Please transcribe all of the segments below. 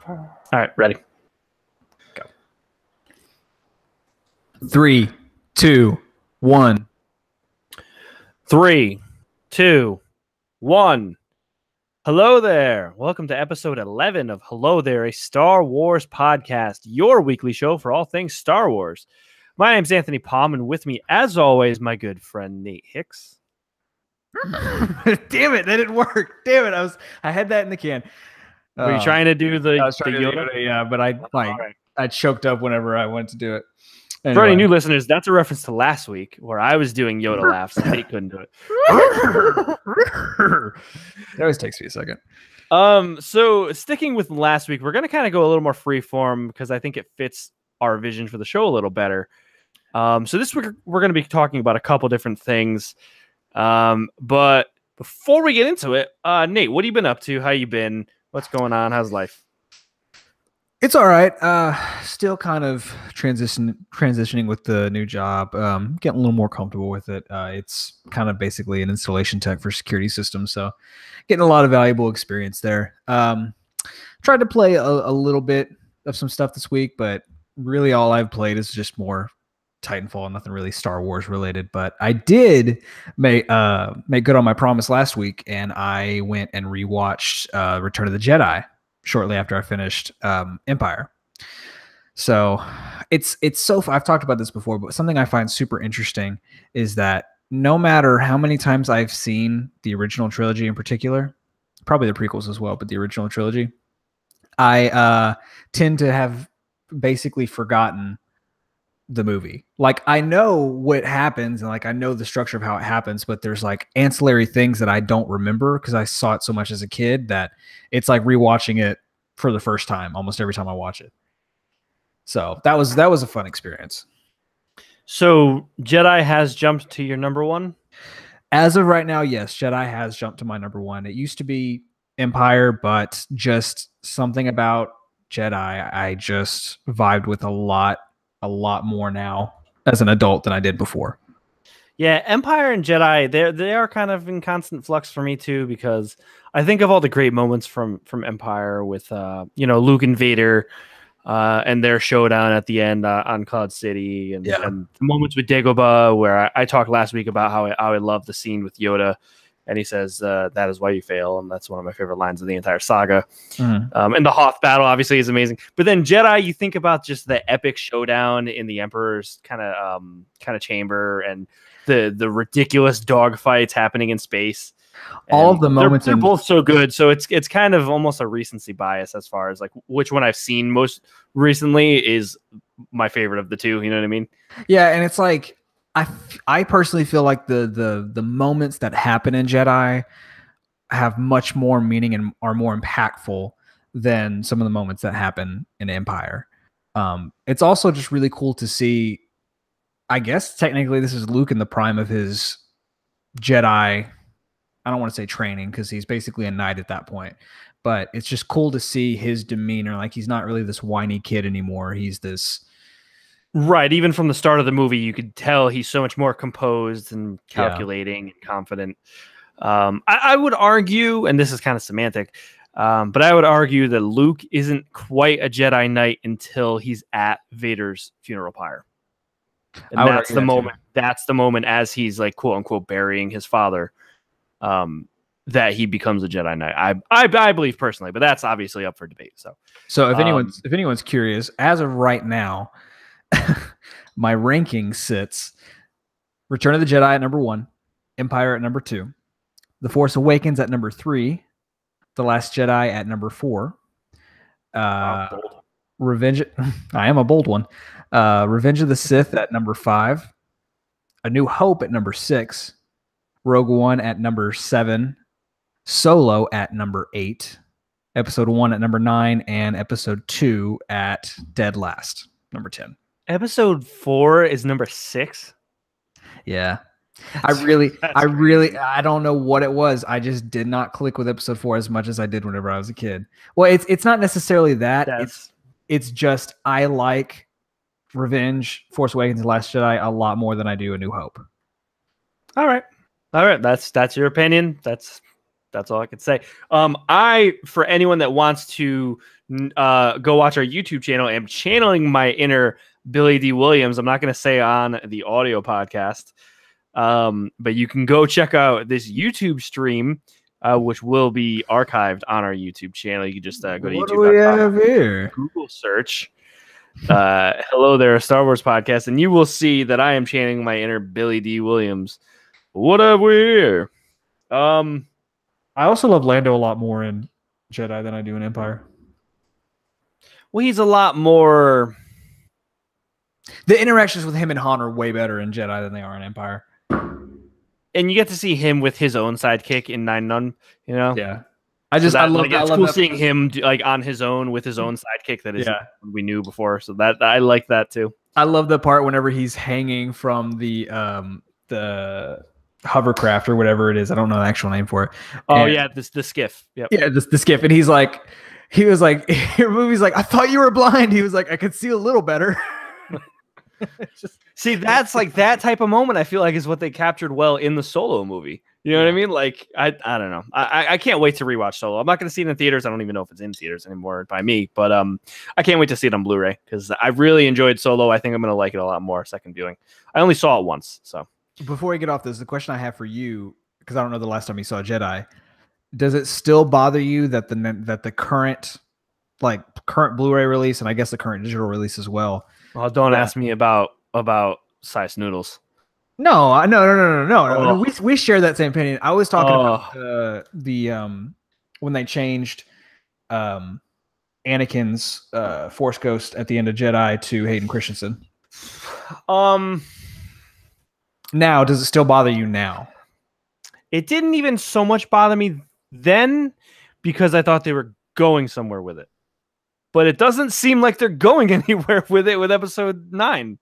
All right, ready. Go. 3, 2, 1. 3, 2, 1. Hello there. Welcome to episode 11 of Hello There, a Star Wars podcast, your weekly show for all things Star Wars. My name's Anthony Palm, and with me, as always, my good friend Nate Hicks. Damn it, that didn't work. Damn it, I had that in the can. Were you trying to do the I was trying Yoda? to do Yoda, yeah, but I choked up whenever I went to do it. Anyway. For any new listeners, that's a reference to last week where I was doing Yoda laughs and Nate couldn't do it. It always takes me a second. So sticking with last week, we're going to kind of go a little more freeform because I think it fits our vision for the show a little better. So this week we're going to be talking about a couple different things. But before we get into it, Nate, what have you been up to? How you been? What's going on? How's life? It's all right. Still kind of transitioning with the new job. Getting a little more comfortable with it. It's kind of basically an installation tech for security systems, so getting a lot of valuable experience there. Tried to play a little bit of some stuff this week, but really all I've played is just more Titanfall, nothing really Star Wars related. But I did make good on my promise last week, and I went and rewatched Return of the Jedi shortly after I finished Empire. So it's so I've talked about this before, but something I find super interesting is that no matter how many times I've seen the original trilogy in particular, probably the prequels as well, but the original trilogy, I tend to have basically forgotten the movie. Like, I know what happens and like I know the structure of how it happens, but there's like ancillary things that I don't remember because I saw it so much as a kid that it's like rewatching it for the first time almost every time I watch it. So that was a fun experience. So Jedi has jumped to your number one? As of right now, yes, Jedi has jumped to my number one. It used to be Empire, but just something about Jedi I just vibed with a lot more now as an adult than I did before. Yeah, Empire and Jedi, they are kind of in constant flux for me too, because I think of all the great moments from Empire with Luke and Vader and their showdown at the end on Cloud City, and the moments with Dagobah, where I talked last week about how I love the scene with Yoda. And he says, that is why you fail. And that's one of my favorite lines of the entire saga. Mm-hmm. And the Hoth battle obviously is amazing. But then Jedi, you think about just the epic showdown in the Emperor's kind of chamber and the ridiculous dogfights happening in space. All of the moments they're both so good. So it's kind of almost a recency bias as far as like which one I've seen most recently is my favorite of the two. You know what I mean? Yeah, and it's like I personally feel like the moments that happen in Jedi have much more meaning and are more impactful than some of the moments that happen in Empire. It's also just really cool to see. I guess technically this is Luke in the prime of his Jedi. I don't want to say training because he's basically a knight at that point, but it's just cool to see his demeanor. Like, he's not really this whiny kid anymore. He's this. Right, even from the start of the movie, you could tell he's so much more composed and calculating and confident. I would argue, and this is kind of semantic, but I would argue that Luke isn't quite a Jedi Knight until he's at Vader's funeral pyre. And that's the moment. That's the moment as he's like quote unquote burying his father, that he becomes a Jedi Knight. I believe personally, but that's obviously up for debate. So if anyone's curious, as of right now, my ranking sits Return of the Jedi at number 1, Empire at number 2, The Force Awakens at number 3, The Last Jedi at number 4, Revenge. I am a bold one. Revenge of the Sith at number 5, A New Hope at number 6, Rogue One at number 7, Solo at number 8, Episode 1 at number 9, and Episode 2 at dead last, number 10. Episode 4 is number 6. Yeah. I don't know what it was. I just did not click with Episode 4 as much as I did whenever I was a kid. Well, it's not necessarily that. It's just I like Revenge, Force Awakens, and Last Jedi a lot more than I do A New Hope. All right. That's your opinion. That's That's all I could say. For anyone that wants to go watch our YouTube channel, am channeling my inner Billy D. Williams. I'm not going to say on the audio podcast, but you can go check out this YouTube stream, which will be archived on our YouTube channel. You can just go to YouTube. What do we have here? Google search. Hello there, Star Wars podcast, and you will see that I am channeling my inner Billy D. Williams. What have we here? I also love Lando a lot more in Jedi than I do in Empire. Well, he's a lot more. The interactions with him and Han are way better in Jedi than they are in Empire. And you get to see him with his own sidekick in Nine Nunb, you know? Yeah. I love like, that. It's cool seeing him on his own with his own sidekick that is we knew before. So that I like that too. I love the part whenever he's hanging from the hovercraft or whatever it is. I don't know the actual name for it. The skiff. Yep. Yeah, the skiff. And he was like, movie's like, I thought you were blind. He was like, I could see a little better. See, that's like that type of moment I feel like is what they captured well in the Solo movie. You know what I mean? Like, I don't know. I can't wait to rewatch Solo. I'm not going to see it in theaters. I don't even know if it's in theaters anymore by me, but I can't wait to see it on Blu-ray because I really enjoyed Solo. I think I'm going to like it a lot more second viewing. I only saw it once, so. Before we get off this, the question I have for you, because I don't know the last time you saw Jedi, does it still bother you that the current Blu-ray release, and I guess the current digital release as well? Well, don't ask me about size noodles. No. We share that same opinion. I was talking about the when they changed Anakin's Force Ghost at the end of Jedi to Hayden Christensen. Now, does it still bother you now? It didn't even so much bother me then because I thought they were going somewhere with it. But it doesn't seem like they're going anywhere with it with episode 9.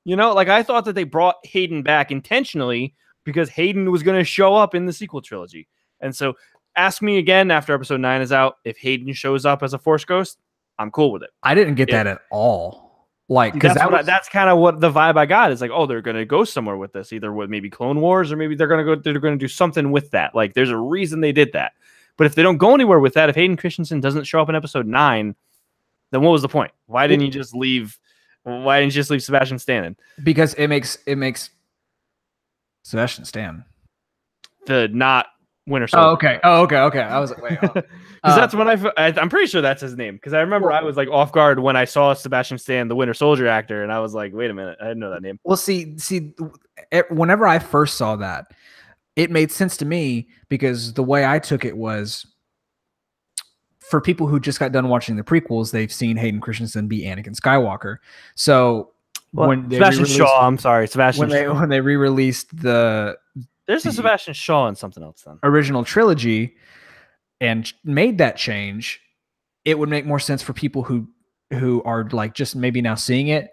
You know, like I thought that they brought Hayden back intentionally because Hayden was going to show up in the sequel trilogy. And so ask me again after episode 9 is out. If Hayden shows up as a Force Ghost, I'm cool with it. I didn't get that at all. Like, because that's kind of what the vibe I got is like, oh, they're going to go somewhere with this, either with maybe Clone Wars or maybe they're going to do something with that. Like, there's a reason they did that. But if they don't go anywhere with that, if Hayden Christensen doesn't show up in episode 9, then what was the point? Why didn't you just leave? Why didn't you just leave Sebastian Stan in? Because it makes Sebastian Stan the not Winter Soldier. Oh, okay. I was like, wait. Because that's when I'm pretty sure that's his name. Because I remember I was like off guard when I saw Sebastian Stan, the Winter Soldier actor, and I was like, wait a minute, I didn't know that name. Well, see, whenever I first saw that, it made sense to me because the way I took it was, for people who just got done watching the prequels, they've seen Hayden Christensen be Anakin Skywalker. So when Sebastian Shaw, I'm sorry, Sebastian. When they re-released there's a Sebastian Shaw and something else then. Original trilogy and made that change, it would make more sense for people who are like just maybe now seeing it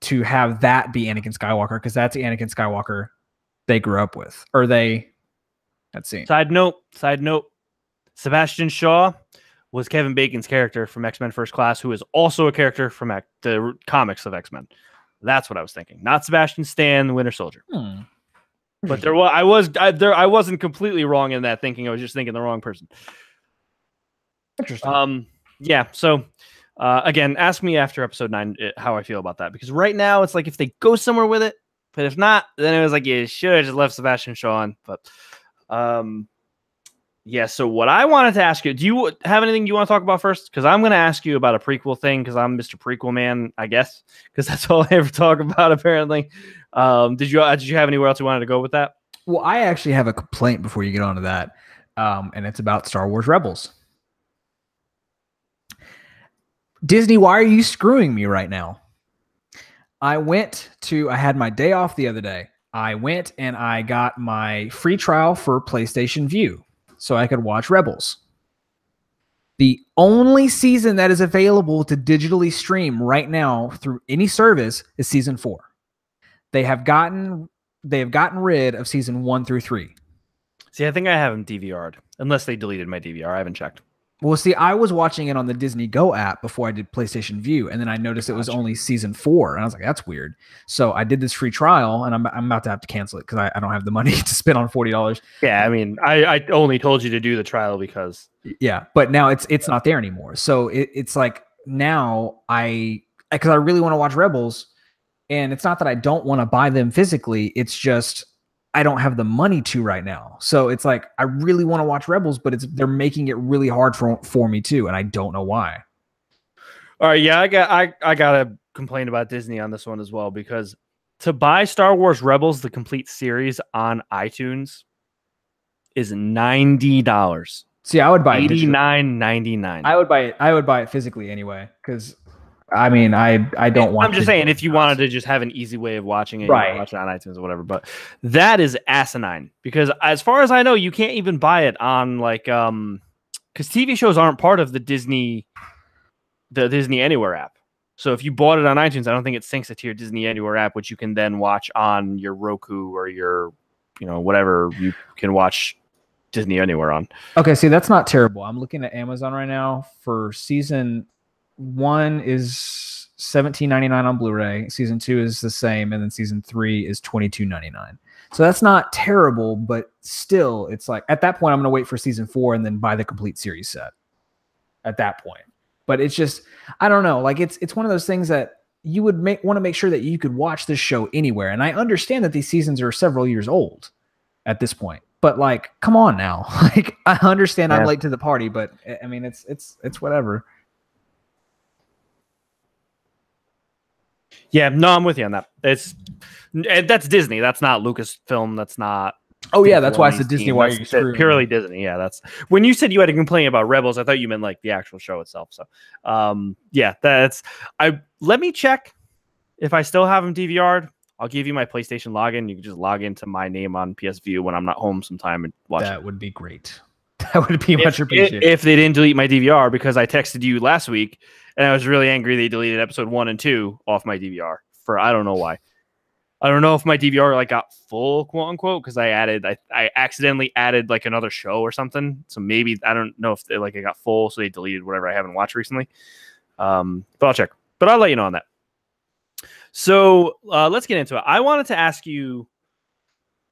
to have that be Anakin Skywalker, because that's the Anakin Skywalker they grew up with, or they had seen. Side note, Sebastian Shaw was Kevin Bacon's character from X-Men First Class, who is also a character from the comics of X-Men. That's what I was thinking. Not Sebastian Stan, the Winter Soldier. But I wasn't completely wrong in that thinking. I was just thinking the wrong person. Interesting. Yeah. So, again, ask me after episode 9 how I feel about that, because right now it's like if they go somewhere with it, but if not, then it was like you should have just left Sebastian Shaw on. But, yeah. So what I wanted to ask you, do you have anything you want to talk about first? Because I'm going to ask you about a prequel thing, because I'm Mr. Prequel Man, I guess, because that's all I ever talk about apparently. Did you have anywhere else you wanted to go with that? Well, I actually have a complaint before you get onto that, and it's about Star Wars Rebels. Disney, why are you screwing me right now? I had my day off the other day. I went and I got my free trial for PlayStation Vue so I could watch Rebels. The only season that is available to digitally stream right now through any service is season 4. They have gotten rid of season 1 through 3. See, I think I have them DVR'd, unless they deleted my DVR. I haven't checked. Well, see, I was watching it on the Disney Go app before I did PlayStation View, and then I noticed it was only season 4, and I was like, "That's weird." So I did this free trial, and I'm about to have to cancel it because I don't have the money to spend on $40. Yeah, I mean, I only told you to do the trial because Yeah, but now it's not there anymore. So it's like now because I really want to watch Rebels, and it's not that I don't want to buy them physically. It's just I don't have the money to right now. So it's like I really want to watch Rebels, but they're making it really hard for me too, and I don't know why. All right, yeah, I gotta complain about Disney on this one as well, because to buy Star Wars Rebels the complete series on iTunes is $90. See, I would buy it $89.99. I would buy it. I would buy it physically anyway, because I mean, I don't want. I'm just saying, if you wanted to just have an easy way of watching it, right, you can watch it on iTunes or whatever. But that is asinine, because as far as I know, you can't even buy it on like because TV shows aren't part of the Disney Anywhere app. So if you bought it on iTunes, I don't think it syncs it to your Disney Anywhere app, which you can then watch on your Roku or your, whatever you can watch Disney Anywhere on. Okay, see, that's not terrible. I'm looking at Amazon right now for season 1 is $17.99 on Blu-ray. Season 2 is the same, and then season 3 is $22.99. So that's not terrible, but still, it's like at that point, I'm going to wait for season 4 and then buy the complete series set. At that point, but it's just I don't know. Like it's one of those things that you would want to make sure that you could watch this show anywhere. And I understand that these seasons are several years old at this point, but like, come on now. Like I understand I'm late to the party, but I mean it's whatever. Yeah, no, I'm with you on that. That's Disney. That's not Lucasfilm. That's not. Oh yeah, that's why it's a Disney. Why you purely Disney? Yeah, that's when you said you had a complaint about Rebels. I thought you meant like the actual show itself. So, yeah, let me check if I still have them DVR'd. I'll give you my PlayStation login. You can just log into my name on PS View when I'm not home sometime and watch. That would be great. That would be much appreciated. If they didn't delete my DVR, because I texted you last week and I was really angry they deleted episode 1 and 2 off my DVR for I don't know why. I don't know if my DVR like got full, quote unquote, because I accidentally added like another show or something. So maybe I don't know if it got full, so they deleted whatever I haven't watched recently. But I'll check. But I'll let you know on that. So let's get into it. I wanted to ask you.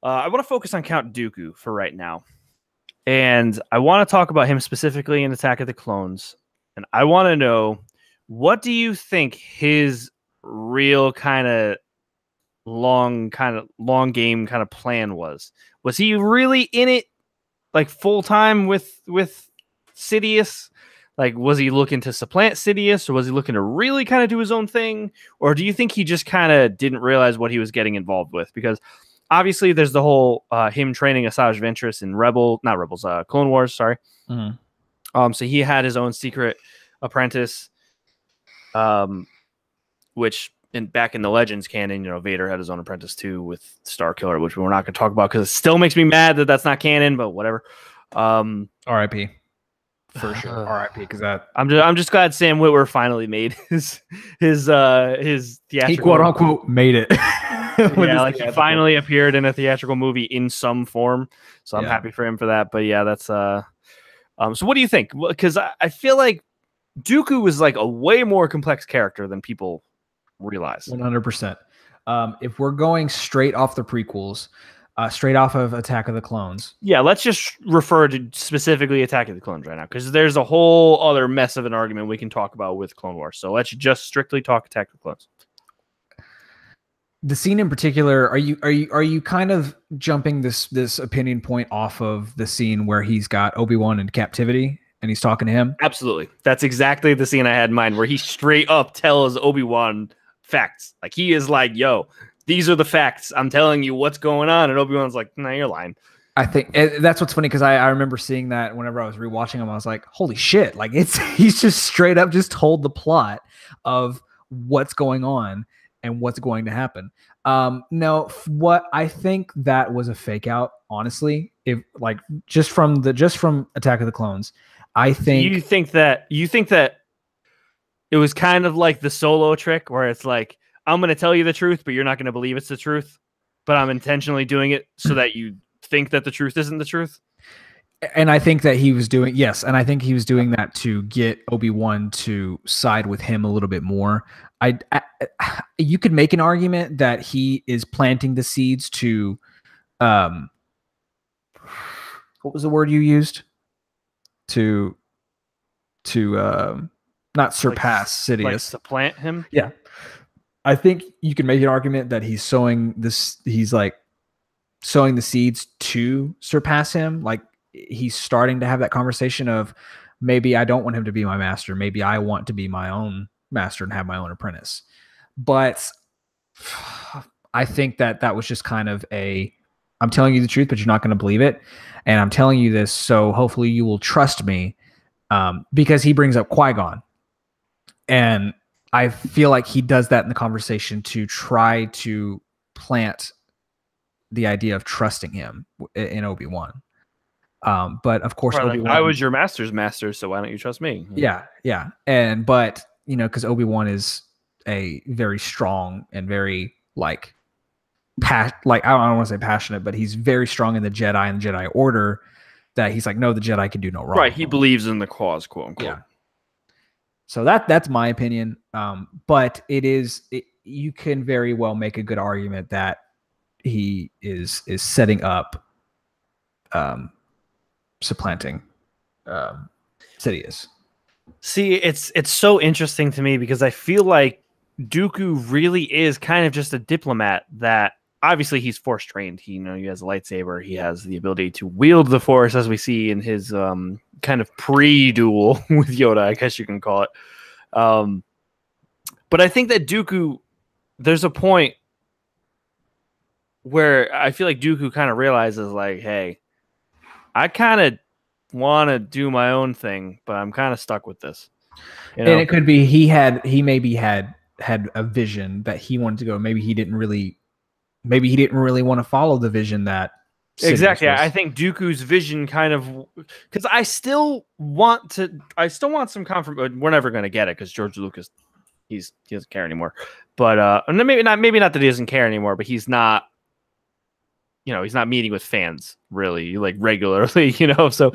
I want to focus on Count Dooku for right now, and I want to talk about him specifically in Attack of the Clones. And I want to know, what do you think his real kind of long game kind of plan was he really in it like full time with Sidious? Like, was he looking to supplant Sidious, or was he looking to really kind of do his own thing? Or do you think he just kind of didn't realize what he was getting involved with? Because obviously there's the whole him training Asajj Ventress in Clone Wars, sorry. Mm-hmm. So he had his own secret apprentice, which back in the Legends canon, Vader had his own apprentice too with Starkiller, which we're not going to talk about because it still makes me mad that that's not canon, but whatever. R.I.P. For sure. R.I.P. Because I'm just glad Sam Witwer finally made his theatrical. He quote unquote made it. Yeah, like he finally appeared in a theatrical movie in some form. So I'm happy for him for that. But yeah, that's so what do you think? Because I feel like Dooku was like a way more complex character than people realize. 100%. If we're going straight off the prequels, straight off of Attack of the Clones. Yeah, let's just refer to specifically Attack of the Clones right now, because there's a whole other mess of an argument we can talk about with Clone Wars. So let's just strictly talk Attack of the Clones. The scene in particular, are you kind of jumping this opinion point off of the scene where he's got Obi-Wan in captivity and he's talking to him? Absolutely. That's exactly the scene I had in mind, where he straight up tells Obi-Wan facts. Like, he is like, yo, these are the facts. I'm telling you what's going on. And Obi-Wan's like, nah, you're lying. I think that's what's funny, because I remember seeing that whenever I was rewatching him. I was like, holy shit. Like, he's just straight up just told the plot of what's going on and what's going to happen. No, what I think that was a fake out, honestly. If like just from Attack of the Clones, I think you think that it was kind of like the Solo trick, where it's like, I'm going to tell you the truth, but you're not going to believe it's the truth, but I'm intentionally doing it so that you think that the truth isn't the truth. And I think that he was doing and I think he was doing that to get Obi-Wan to side with him a little bit more. You could make an argument that he is planting the seeds to what was the word you used? To not surpass Sidious. Like supplant him? Yeah. I think you can make an argument that he's sowing the seeds to surpass him. Like he's starting to have that conversation of maybe I don't want him to be my master. Maybe I want to be my own master and have my own apprentice. But I think that was just kind of I'm telling you the truth, but you're not going to believe it. And I'm telling you this, so hopefully you will trust me, because he brings up Qui-Gon. And I feel like he does that in the conversation to try to plant the idea of trusting him in Obi-Wan. But of course, Obi-Wan, I was your master's master, so why don't you trust me? Yeah. But because Obi-Wan is a very strong and very I don't want to say passionate, but he's very strong in the Jedi and the Jedi Order. That he's like, no, the Jedi can do no wrong. Right, he believes in the cause, quote unquote. Yeah. So that's my opinion. But you can very well make a good argument that he is setting up supplanting Sidious. See, it's so interesting to me because I feel like Dooku really is kind of just a diplomat that obviously he's force trained. He has a lightsaber. He has the ability to wield the force, as we see in his kind of pre-duel with Yoda, I guess you can call it. But I think that Dooku, there's a point where I feel like Dooku kind of realizes, like, hey, I kind of want to do my own thing, but I'm kind of stuck with this. And it could be he maybe had a vision that he wanted to go. Maybe he didn't really want to follow the vision that Sidious exactly was. I think Dooku's vision kind of, because I still want some confirmation. We're never going to get it because George Lucas, he doesn't care anymore. But maybe not that he doesn't care anymore, but he's not. He's not meeting with fans really, like, regularly. So,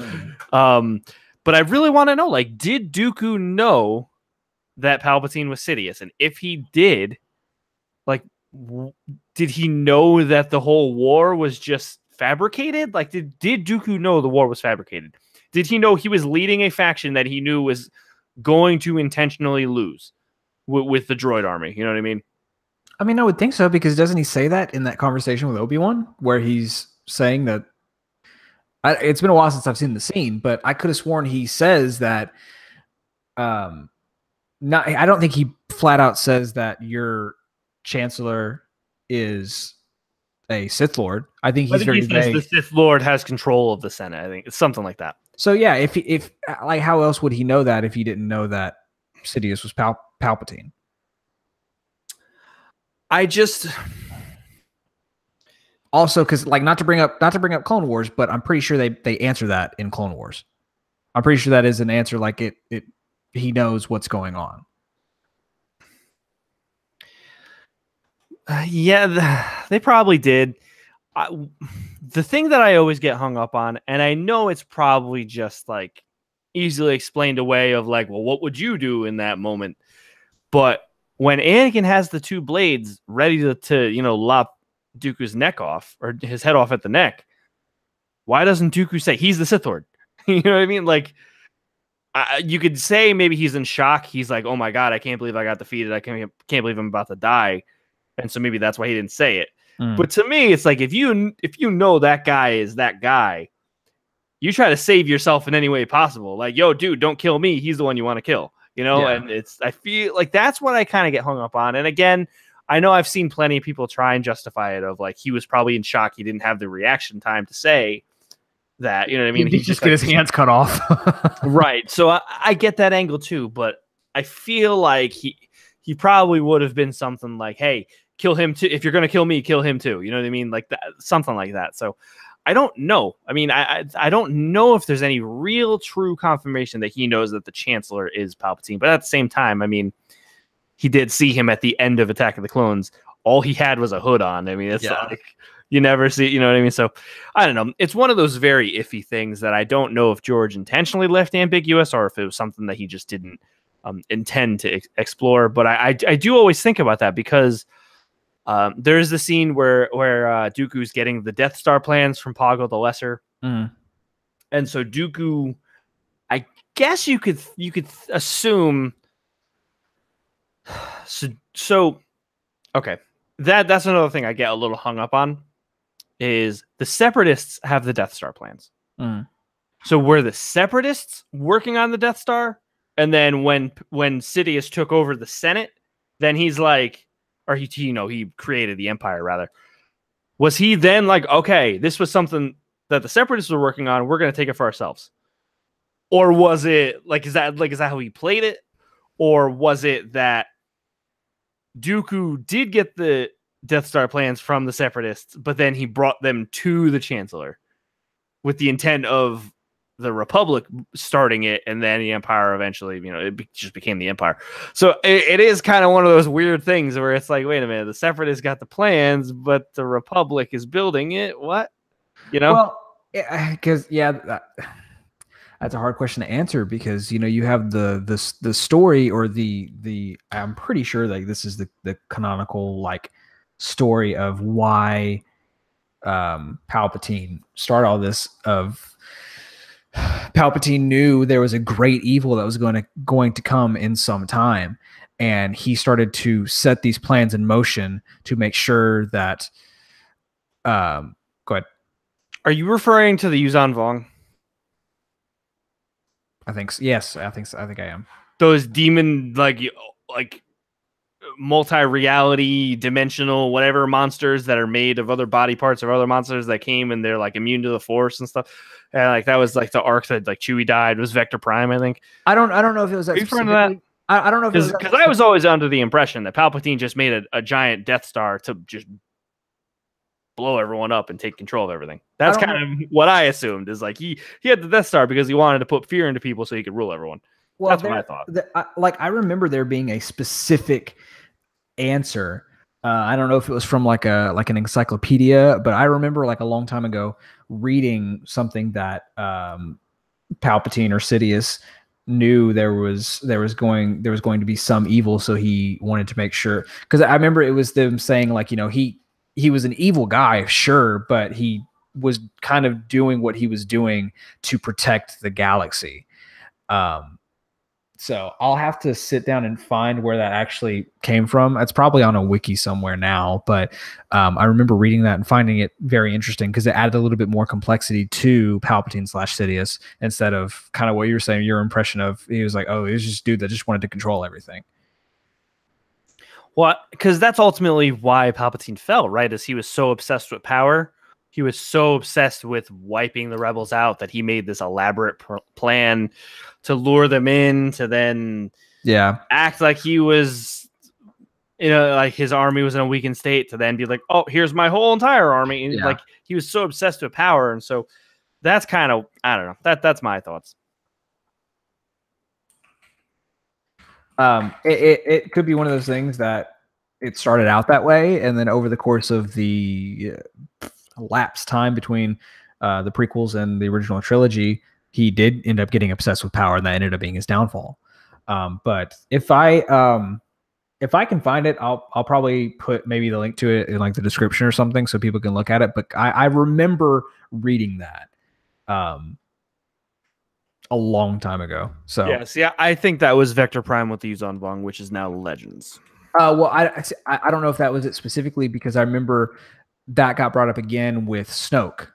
but I really want to know, like, did Dooku know that Palpatine was Sidious? And if he did, like, did he know that the whole war was just fabricated? Like, did Dooku know the war was fabricated? Did he know he was leading a faction that he knew was going to intentionally lose with the droid army? You know what I mean? I mean, I would think so, because doesn't he say that in that conversation with Obi-Wan, where he's saying that it's been a while since I've seen the scene, but I could have sworn he says that. I don't think he flat out says that your Chancellor is a Sith Lord. I think he says the Sith Lord has control of the Senate. I think it's something like that. So yeah, if like, how else would he know that if he didn't know that Sidious was Palpatine? I just also, because, like, not to bring up Clone Wars, but I'm pretty sure they answer that in Clone Wars. I'm pretty sure that is an answer. Like he knows what's going on. Yeah, they probably did. The thing that I always get hung up on, and I know it's probably just like easily explained away of like, well, what would you do in that moment? But when Anakin has the two blades ready to lop Dooku's neck off, or his head off at the neck, why doesn't Dooku say he's the Sith Lord? You know what I mean? Like, you could say maybe he's in shock. He's like, oh my God, I can't believe I got defeated. I can't believe I'm about to die. And so maybe that's why he didn't say it. But to me, it's like, if you know that guy is that guy, you try to save yourself in any way possible. Like, yo, dude, don't kill me. He's the one you want to kill. Yeah. And I feel like that's what I kind of get hung up on. And again, I know I've seen plenty of people try and justify it of like, he was probably in shock. He didn't have the reaction time to say that, you know what I mean? He just get his hands cut off. Right. So I get that angle too, but I feel like he probably would have been something like, hey, kill him too. If you're going to kill me, kill him too. You know what I mean? Like that, something like that. So I don't know. I mean, I don't know if there's any real true confirmation that he knows that the Chancellor is Palpatine. But at the same time, I mean, he did see him at the end of Attack of the Clones. All he had was a hood on. I mean, it's like, You never see, you know what I mean? So I don't know. It's one of those very iffy things that I don't know if George intentionally left ambiguous or if it was something that he just didn't intend to explore. But I do always think about that because there's the scene where Dooku's getting the Death Star plans from Poggle the Lesser. Mm. And so Dooku, I guess you could assume. So okay. That's another thing I get a little hung up on. Is the Separatists have the Death Star plans. Mm. So were the Separatists working on the Death Star? And then when Sidious took over the Senate, then he's like, or he created the Empire rather. Was he then like, okay, this was something that the Separatists were working on, we're going to take it for ourselves? Or was it like, is that how he played it? Or was it that Dooku did get the Death Star plans from the Separatists, but then he brought them to the Chancellor with the intent of the Republic starting it, and then the Empire eventually, just became the Empire. So it is kind of one of those weird things where it's like, wait a minute, the Separatists got the plans, but the Republic is building it. What? Well, because that's a hard question to answer because you have the story or the I'm pretty sure like this is the canonical like story of why Palpatine started all this. Of Palpatine knew there was a great evil that was going to come in some time, and he started to set these plans in motion to make sure that go ahead. Are you referring to the Yuuzhan Vong? I think so. Yes, I think so. I think I am. Those demon like multi-reality dimensional whatever monsters that are made of other body parts of other monsters that came and they're like immune to the Force and stuff. And like that was like the arc that like Chewie died was Vector Prime, I think. I don't know if it was that. I don't know if because I was always under the impression that Palpatine just made a giant Death Star to just blow everyone up and take control of everything. That's kind of what I assumed is like he had the Death Star because he wanted to put fear into people so he could rule everyone. Well, that's what I thought. I remember there being a specific answer. I don't know if it was from like an encyclopedia, but I remember like a long time ago reading something that Palpatine or Sidious knew there was going to be some evil, so he wanted to make sure. Because I remember it was them saying like he was an evil guy, sure, but he was kind of doing what he was doing to protect the galaxy. So I'll have to sit down and find where that actually came from. It's probably on a wiki somewhere now, but I remember reading that and finding it very interesting because it added a little bit more complexity to Palpatine / Sidious instead of kind of what you were saying, your impression of he was like, oh, he was just a dude that just wanted to control everything. Well, because that's ultimately why Palpatine fell, right? Is he was so obsessed with power. He was so obsessed with wiping the rebels out that he made this elaborate plan to lure them in, to then act like he was, like his army was in a weakened state, to then be like, oh, here's my whole entire army. And like he was so obsessed with power. And so that's kind of, I don't know, that's my thoughts. It could be one of those things that it started out that way, and then over the course of the lapse time between the prequels and the original trilogy, he did end up getting obsessed with power, and that ended up being his downfall. But if I can find it, I'll probably put maybe the link to it in like the description or something so people can look at it. But I remember reading that a long time ago. So yes, yeah, I think that was Vector Prime with the Yuuzhan Vong, which is now Legends. Well, I don't know if that was it specifically because I remember that got brought up again with Snoke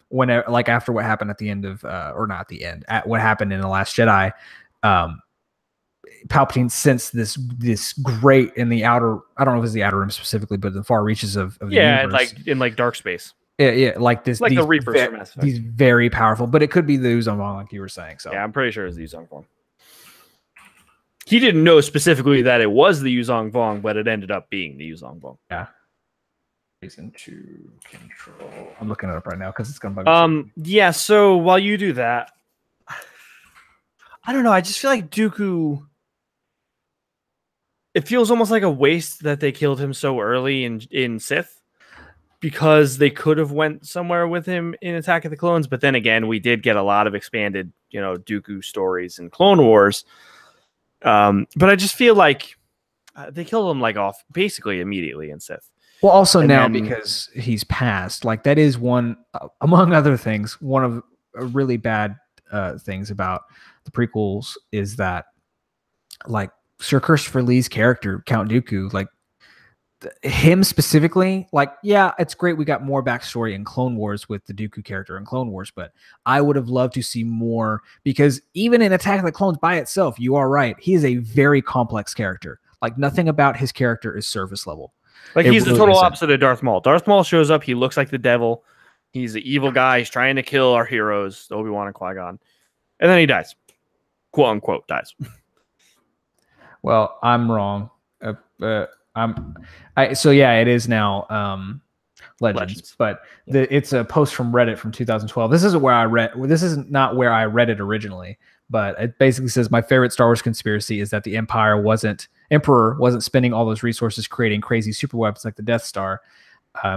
when like after what happened at the end of or not the end at what happened in The Last Jedi. Palpatine sensed this great in the outer, I don't know if it's the outer rim specifically, but the far reaches of the universe. Like in like dark space. Yeah, like this, like the Reapers from Mass Effect. These very powerful, but it could be the Yuuzhan Vong, like you were saying. So yeah, I'm pretty sure it's the Yuuzhan Vong. He didn't know specifically that it was the Yuuzhan Vong, but it ended up being the Yuuzhan Vong. Yeah. Reason to control. I'm looking it up right now because it's gonna bug me. Yeah. So while you do that, I don't know. I just feel like Dooku. It feels almost like a waste that they killed him so early in Sith. because they could have went somewhere with him in Attack of the Clones. But then again, we did get a lot of expanded, Dooku stories in Clone Wars. But I just feel like they killed him like off basically immediately in Sith. Well, also now because he's passed, like that is one, among other things, one of really bad things about the prequels is that, like, Sir Christopher Lee's character, Count Dooku, like him specifically, like, yeah, it's great we got more backstory in Clone Wars with the Dooku character in Clone Wars, but I would have loved to see more, because even in Attack of the Clones by itself, you are right, he is a very complex character. Like, nothing about his character is surface level. Like, he's the total opposite of Darth Maul. Darth Maul shows up, he looks like the devil. He's the evil guy. He's trying to kill our heroes, Obi-Wan and Qui-Gon. And then he dies. Quote unquote dies. Well, I'm wrong. So yeah, it is now Legends. But it's a post from Reddit from 2012. This isn't where I read. This is not where I read it originally, but it basically says my favorite Star Wars conspiracy is that the Emperor wasn't spending all those resources creating crazy super weapons like the Death Star,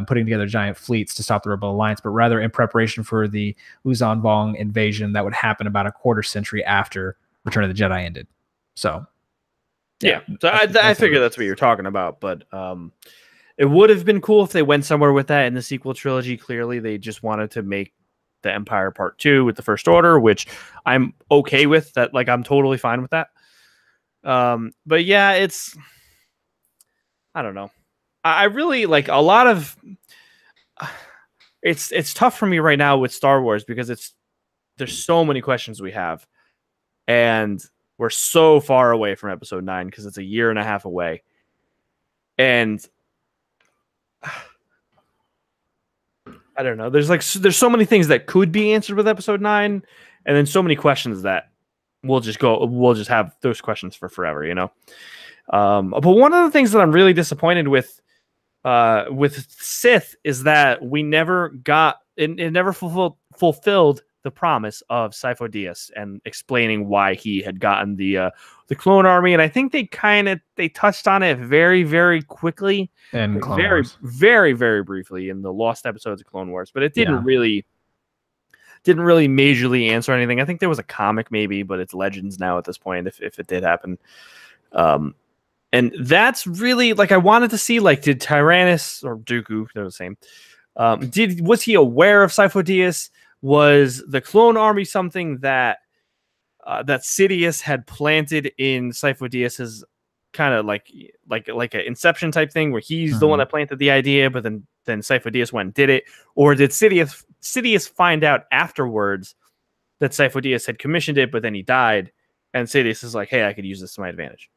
putting together giant fleets to stop the Rebel Alliance, but rather in preparation for the Uzan Vong invasion that would happen about a quarter century after Return of the Jedi ended. So, yeah. So I figured that's what you're talking about, but it would have been cool if they went somewhere with that in the sequel trilogy. Clearly, they just wanted to make the Empire Part 2 with the First Order, which I'm okay with. That, like, I'm totally fine with that. But yeah, I don't know. I really like a lot of. It's tough for me right now with Star Wars because there's so many questions we have, and we're so far away from Episode 9 because it's a year and a half away, and I don't know. There's so many things that could be answered with Episode 9, and then so many questions that we'll just have those questions for forever, But one of the things that I'm really disappointed with Sith is that we never got it never fulfilled the promise of Sifo Dyas and explaining why he had gotten the clone army. And I think they touched on it very, very quickly and very, very, very briefly in the lost episodes of Clone Wars, but it didn't really majorly answer anything. I think there was a comic maybe, but it's Legends now at this point, if it did happen. And that's really, like, I wanted to see, like, did Tyrannus or Dooku, they're the same. Was he aware of Sifo Dyas? Was the clone army something that Sidious had planted in Sifo Dyas's kind of like an Inception type thing where he's the one that planted the idea, but then Sifo Dyas went and did it? Or did Sidious find out afterwards that Sifo Dyas had commissioned it, but then he died, and Sidious is like, hey, I could use this to my advantage?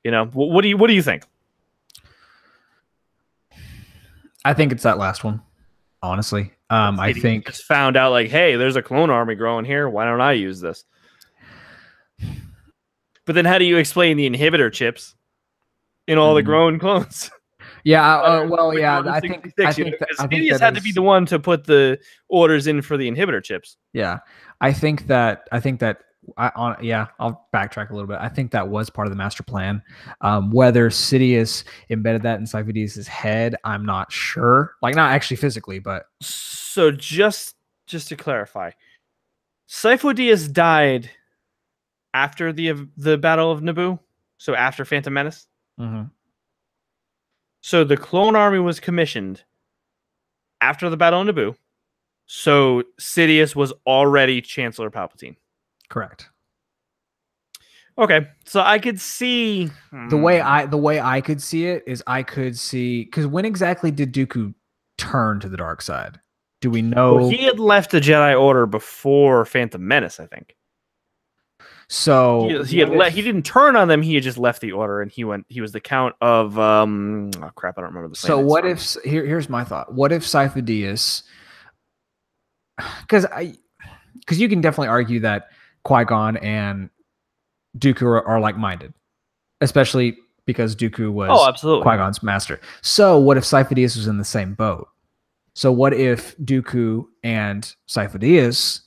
What do you think? I think it's that last one, honestly. I think just found out, like, hey, there's a clone army growing here. Why don't I use this? But then how do you explain the inhibitor chips in all the grown clones? Yeah, I think Sidious had to be the one to put the orders in for the inhibitor chips. Yeah, I'll backtrack a little bit. I think that was part of the master plan. Whether Sidious embedded that in Sifo Dyas' head, I'm not sure. Like, not actually physically, but so just to clarify, Sifo Dyas died after the Battle of Naboo, so after Phantom Menace. Mm-hmm. So the clone army was commissioned after the Battle of Naboo. So Sidious was already Chancellor Palpatine. Correct. Okay, so I could see the way I could see it is because when exactly did Dooku turn to the dark side? Do we know? Well, he had left the Jedi Order before Phantom Menace, I think. So he didn't turn on them. He had just left the Order, and he was the Count of crap. I don't remember the. So what if here's my thought? What if Sifo Dyas? Because you can definitely argue that Qui-Gon and Dooku are like-minded, especially because Dooku was absolutely Qui-Gon's master. So what if Sifo Dyas was in the same boat? So what if Dooku and Sifo Dyas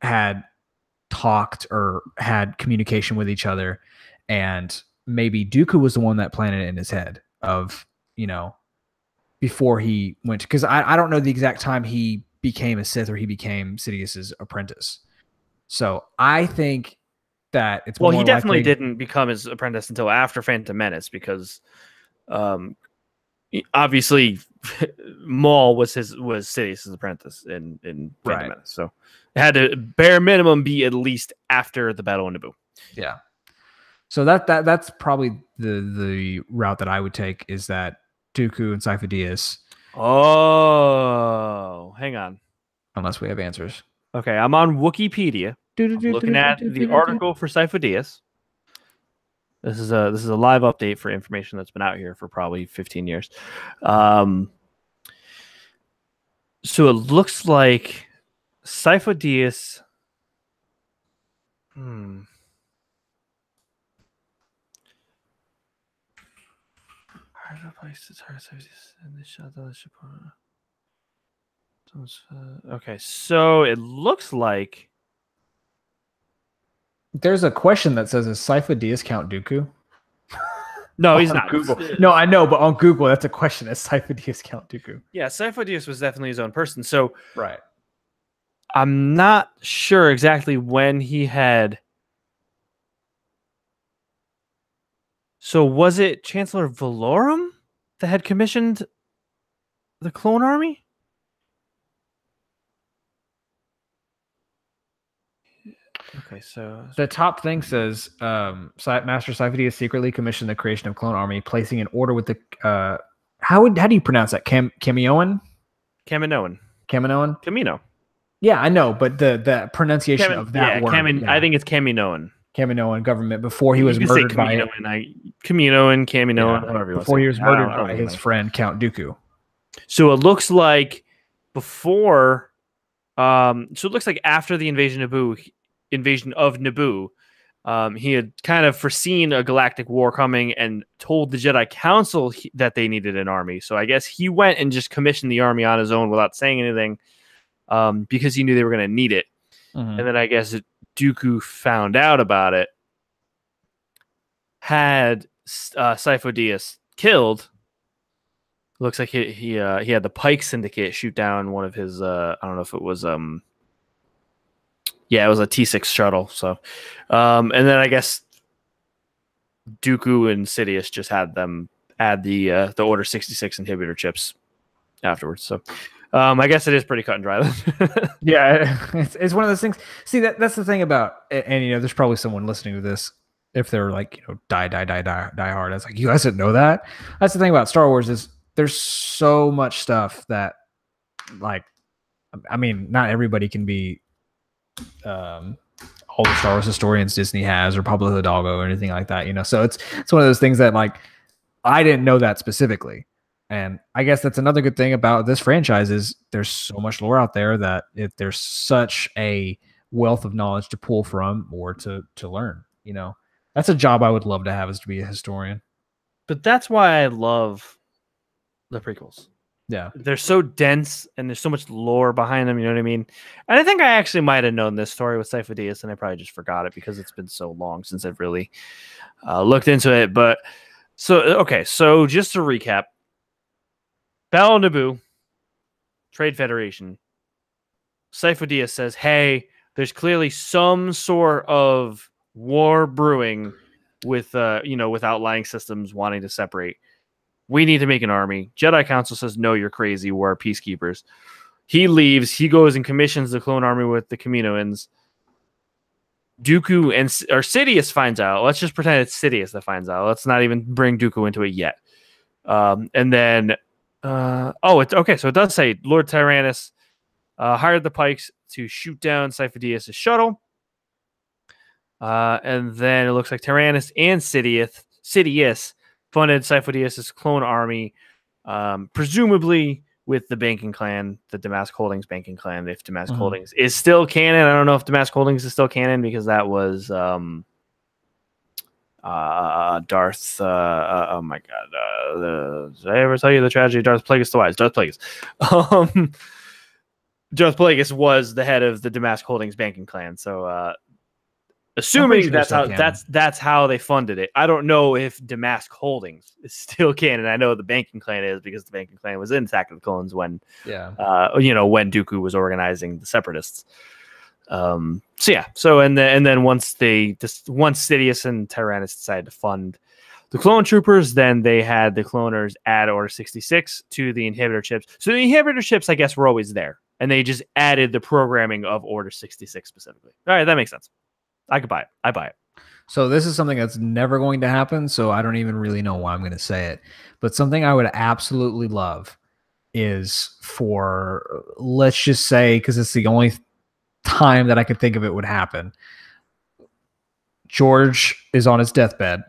had talked or had communication with each other, and maybe Dooku was the one that planted it in his head of, before he went, because I don't know the exact time he became a Sith or he became Sidious's apprentice. So I think that it's Well, more he definitely likely. didn't become his apprentice until after Phantom Menace because, obviously, Maul was Sidious's apprentice in Phantom Right. Menace, so it had to bare minimum be at least after the Battle of Naboo. Yeah. So that's probably the route that I would take, is that Dooku and Sifo Dyas, Oh, hang on. unless we have answers. Okay, I'm on Wikipedia. I'm looking at the article for Sifo Dyas. This is a live update for information that's been out here for probably 15 years. So it looks like Sifo Dyas. Okay, so it looks like There's a question that says, "Is Sifo Dyas Count Dooku?" no, he's On not. Google. No, I know, but on Google, that's a question. Is Sifo Dyas Count Dooku? Yeah, Sifo Dyas was definitely his own person. So Right. I'm not sure exactly when he had. So was it Chancellor Valorum that had commissioned the clone army? Okay, so The top thing says, Master Sifo Dyas secretly commissioned the creation of clone army, placing an order with the how do you pronounce that? Caminoan? Camino. Yeah, I know, but the pronunciation of that word. I think it's Caminoan. Caminoan government before he was murdered by Caminoan, however you before he was murdered by his friend Count Dooku. So it looks like before, so it looks like after the invasion of Naboo, he had kind of foreseen a galactic war coming and told the Jedi Council that they needed an army. So I guess he went and just commissioned the army on his own without saying anything, because he knew they were going to need it. Mm-hmm. And then I guess Dooku found out about it, had Sifo Dyas killed. Looks like he had the Pike Syndicate shoot down one of his I don't know if it was it was a T6 shuttle. So and then I guess Dooku and Sidious just had them add the Order 66 inhibitor chips afterwards. So I guess it is pretty cut and dry. Yeah, it's one of those things. See, that's the thing about, and there's probably someone listening to this, if they're like, die hard. It's like, you guys didn't know that. That's the thing about Star Wars, is there's so much stuff that, like, I mean, not everybody can be all the Star Wars historians Disney has, or Pablo Hidalgo or anything like that. So it's one of those things that, like, I didn't know that specifically. And I guess that's another good thing about this franchise, is there's so much lore out there that there's such a wealth of knowledge to pull from or to learn. That's a job I would love to have, is to be a historian. But that's why I love the prequels. Yeah. They're so dense and there's so much lore behind them, you know what I mean? And I think I actually might have known this story with Sifo Dyas, and I probably just forgot it because it's been so long since I've really looked into it. But so just to recap, Battle of Naboo, Trade Federation. Sifo Dyas says, hey, there's clearly some sort of war brewing with with outlying systems wanting to separate. We need to make an army. Jedi Council says, no, you're crazy. We're peacekeepers. He leaves. He goes and commissions the clone army with the Kaminoans. Dooku or Sidious finds out. Let's just pretend it's Sidious that finds out. Let's not even bring Dooku into it yet. And then it's okay. So it does say Lord Tyrannus hired the Pikes to shoot down Sifo Dyas' shuttle. And then it looks like Tyrannus and Sidious funded Sifo Dyas' clone army, presumably with the banking clan, the Damask Holdings banking clan, if Damask Holdings is still canon. I don't know if Damask Holdings is still canon, because that was Darth. Oh my god! Did I ever tell you the tragedy of Darth Plagueis the Wise? Darth Plagueis. Darth Plagueis was the head of the Damask Holdings banking clan. So Assuming sure that's still how canon. that's how they funded it. I don't know if Damask Holdings is still canon. I know the Banking Clan is because the Banking Clan was in Attack of the Clones when when Dooku was organizing the Separatists. So then once Sidious and Tyrannus decided to fund the clone troopers, then they had the cloners add Order 66 to the inhibitor chips. So the inhibitor chips, I guess, were always there, and they just added the programming of Order 66 specifically. All right, that makes sense. I could buy it. I buy it. So this is something that's never going to happen, so I don't even really know why I'm going to say it. But something I would absolutely love is for, let's just say, because it's the only time that I could think of it would happen, George is on his deathbed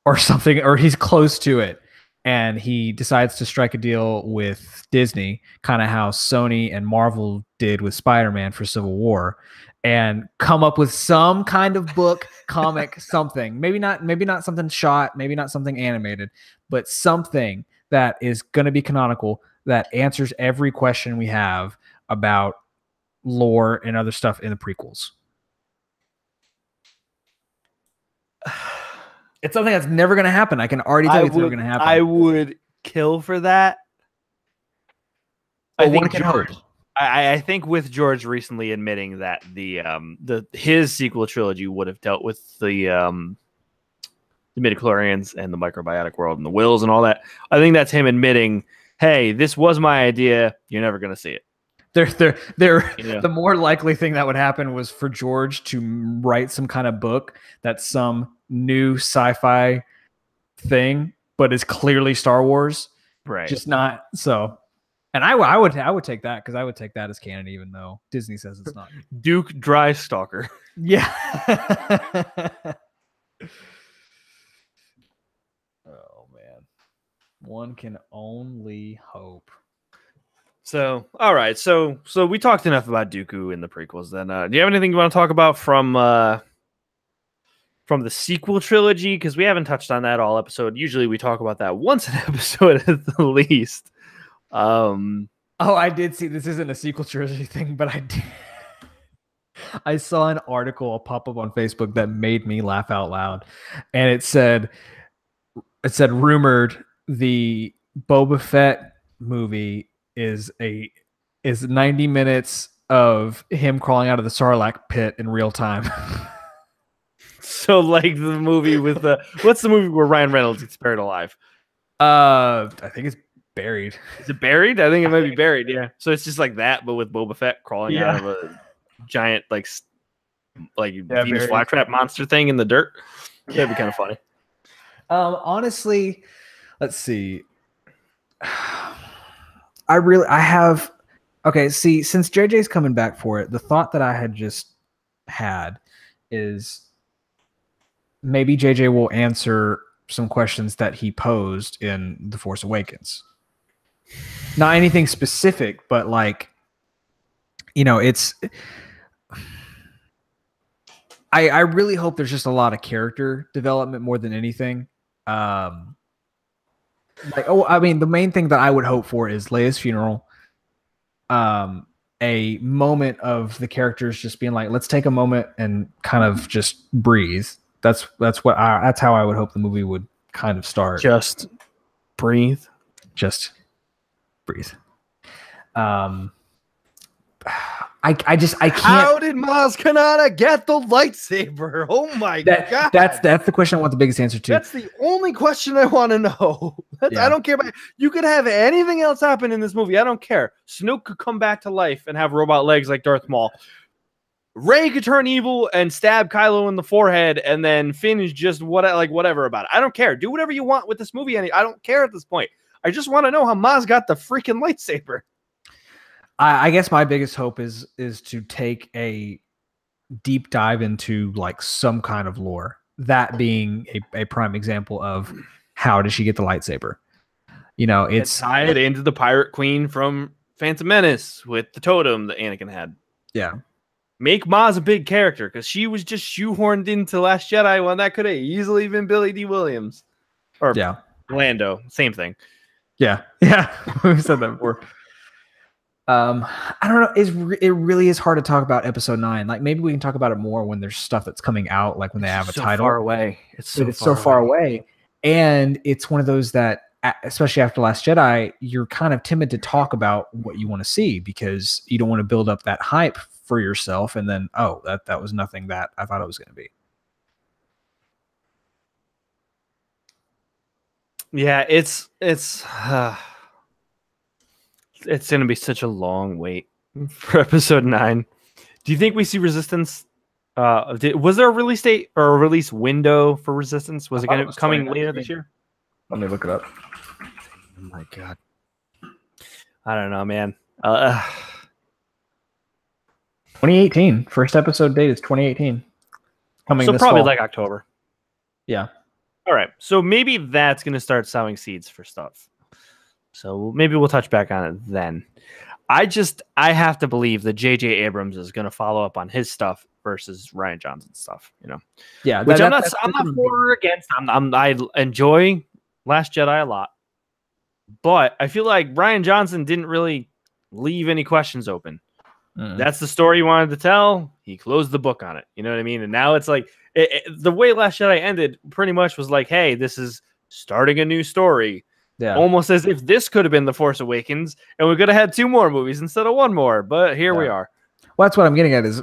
or something, or he's close to it, and he decides to strike a deal with Disney, kind of how Sony and Marvel did with Spider-Man for Civil War, and come up with some kind of book, comic, something. Maybe not something shot, maybe not something animated, but something that is going to be canonical, that answers every question we have about lore and other stuff in the prequels. It's something that's never going to happen. I can already tell you it's never going to happen. I would kill for that. I think George, I think with George recently admitting that his sequel trilogy would have dealt with the midichlorians and the microbiotic world and the wills and all that. I think that's him admitting, hey, this was my idea. You're never going to see it. The more likely thing that would happen was for George to write some kind of book that's some new sci-fi thing, but is clearly Star Wars, right? Just not so. And I would take that, because I would take that as canon, even though Disney says it's not. Duke Drystalker. Yeah. Oh man, one can only hope. So, all right. So we talked enough about Dooku in the prequels. Then, do you have anything you want to talk about from the sequel trilogy? Because we haven't touched on that all episode. Usually, we talk about that once an episode at the least. I did see, this isn't a sequel trilogy thing, but I saw an article pop up on Facebook that made me laugh out loud, and it said rumored the Boba Fett movie is 90 minutes of him crawling out of the Sarlacc pit in real time. So like the movie with what's the movie where Ryan Reynolds gets buried alive? I think it's Buried. Is it Buried? I think it might be Buried. Yeah. So it's just like that, but with Boba Fett crawling out of a giant Venus flytrap monster thing in the dirt. That'd be kind of funny. Honestly, let's see. Since JJ's coming back for it, the thought that I had just had is maybe JJ will answer some questions that he posed in The Force Awakens. Not anything specific, but it's. I really hope there's just a lot of character development more than anything. The main thing that I would hope for is Leia's funeral. A moment of the characters just being like, let's take a moment and kind of just breathe. That's how I would hope the movie would kind of start. Just breathe. Just breathe. I can't. How did Maz Kanata get the lightsaber? Oh my god! That's the question I want the biggest answer to. That's the only question I want to know. I don't care about. You could have anything else happen in this movie. I don't care. Snoke could come back to life and have robot legs like Darth Maul. Rey could turn evil and stab Kylo in the forehead, and then Finn is just whatever about it. I don't care. Do whatever you want with this movie. I don't care at this point. I just want to know how Maz got the freaking lightsaber. I guess my biggest hope is to take a deep dive into some kind of lore. That being a prime example of how did she get the lightsaber? It's tied into the Pirate Queen from Phantom Menace with the totem that Anakin had. Yeah. Make Maz a big character, because she was just shoehorned into Last Jedi when that could have easily been Billy D. Williams. Or Lando. Same thing. Yeah. Yeah. We've said that before. I don't know. It really is hard to talk about episode 9. Like maybe we can talk about it more when there's stuff that's coming out, like when they have a so title. far away. It's so far away. And it's one of those that, especially after Last Jedi, you're kind of timid to talk about what you want to see because you don't want to build up that hype for yourself. And then, oh, that was nothing that I thought it was going to be. Yeah, it's going to be such a long wait for episode 9. Do you think we see Resistance? Was there a release date or a release window for Resistance? Was it going to coming later this year? Let me look it up. Oh my god, I don't know, man. 2018. First episode date is 2018. Coming so probably fall. like October. Yeah. All right, so maybe that's going to start sowing seeds for stuff. So maybe we'll touch back on it then. I have to believe that J.J. Abrams is going to follow up on his stuff versus Rian Johnson's stuff. Yeah, which I'm not for or against. I enjoy Last Jedi a lot, but I feel like Rian Johnson didn't really leave any questions open. That's the story he wanted to tell. He closed the book on it. You know what I mean? And now it's like the way Last Jedi ended pretty much was like, hey, this is starting a new story. Yeah. Almost as if this could have been The Force Awakens and we could have had 2 more movies instead of 1 more. But here we are. Well, that's what I'm getting at is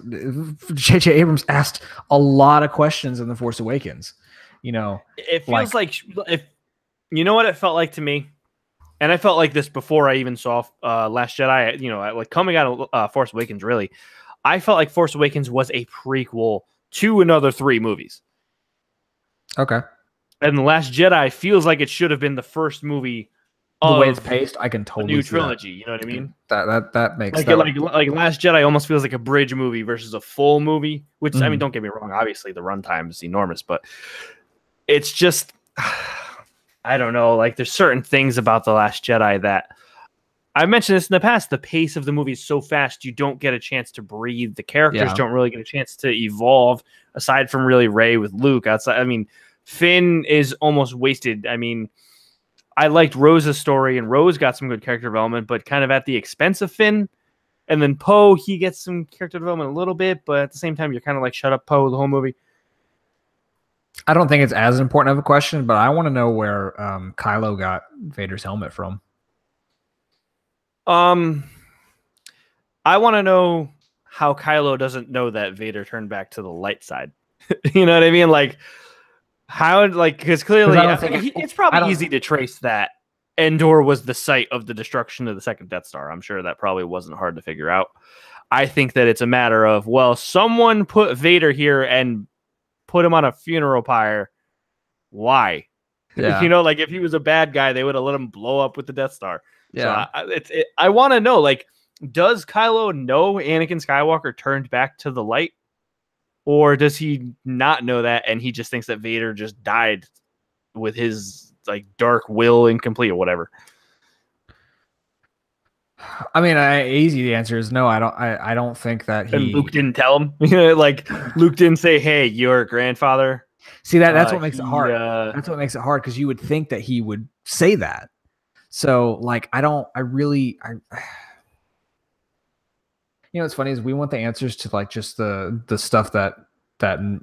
J.J. Abrams asked a lot of questions in The Force Awakens. It feels like if you know what it felt like to me. And I felt like this before I even saw Last Jedi, like coming out of Force Awakens, really. I felt like Force Awakens was a prequel to another 3 movies. Okay. And The Last Jedi feels like it should have been the first movie the way it's paced. I can totally see new trilogy. You know what I mean? That makes sense. Like Last Jedi almost feels like a bridge movie versus a full movie, which, I mean, don't get me wrong. Obviously, the runtime is enormous, but it's just... I don't know. Like, there's certain things about The Last Jedi that I mentioned this in the past. The pace of the movie is so fast, you don't get a chance to breathe. The characters don't really get a chance to evolve, aside from really Rey with Luke. Outside, I mean, Finn is almost wasted. I mean, I liked Rose's story, and Rose got some good character development, but kind of at the expense of Finn. And then Poe, he gets some character development a little bit, but at the same time, you're kind of like, shut up, Poe, the whole movie. I don't think it's as important of a question, but I want to know where Kylo got Vader's helmet from. I want to know how Kylo doesn't know that Vader turned back to the light side. You know what I mean? Like, how, like, because clearly it's probably easy to trace that Endor was the site of the destruction of the second Death Star. I'm sure that probably wasn't hard to figure out. I think that it's a matter of, well, someone put Vader here and put him on a funeral pyre. Why? Yeah. Like if he was a bad guy, they would have let him blow up with the Death Star. Yeah. So I want to know, like, does Kylo know Anakin Skywalker turned back to the light? Or does he not know that and he just thinks that Vader just died with his like dark will incomplete or whatever? I mean, easy. The answer is no. I don't think that he. And Luke didn't tell him. Like Luke didn't say, "Hey, your grandfather." See that's what makes it hard. That's what makes it hard because you would think that he would say that. So like, what's funny is we want the answers to like just the stuff that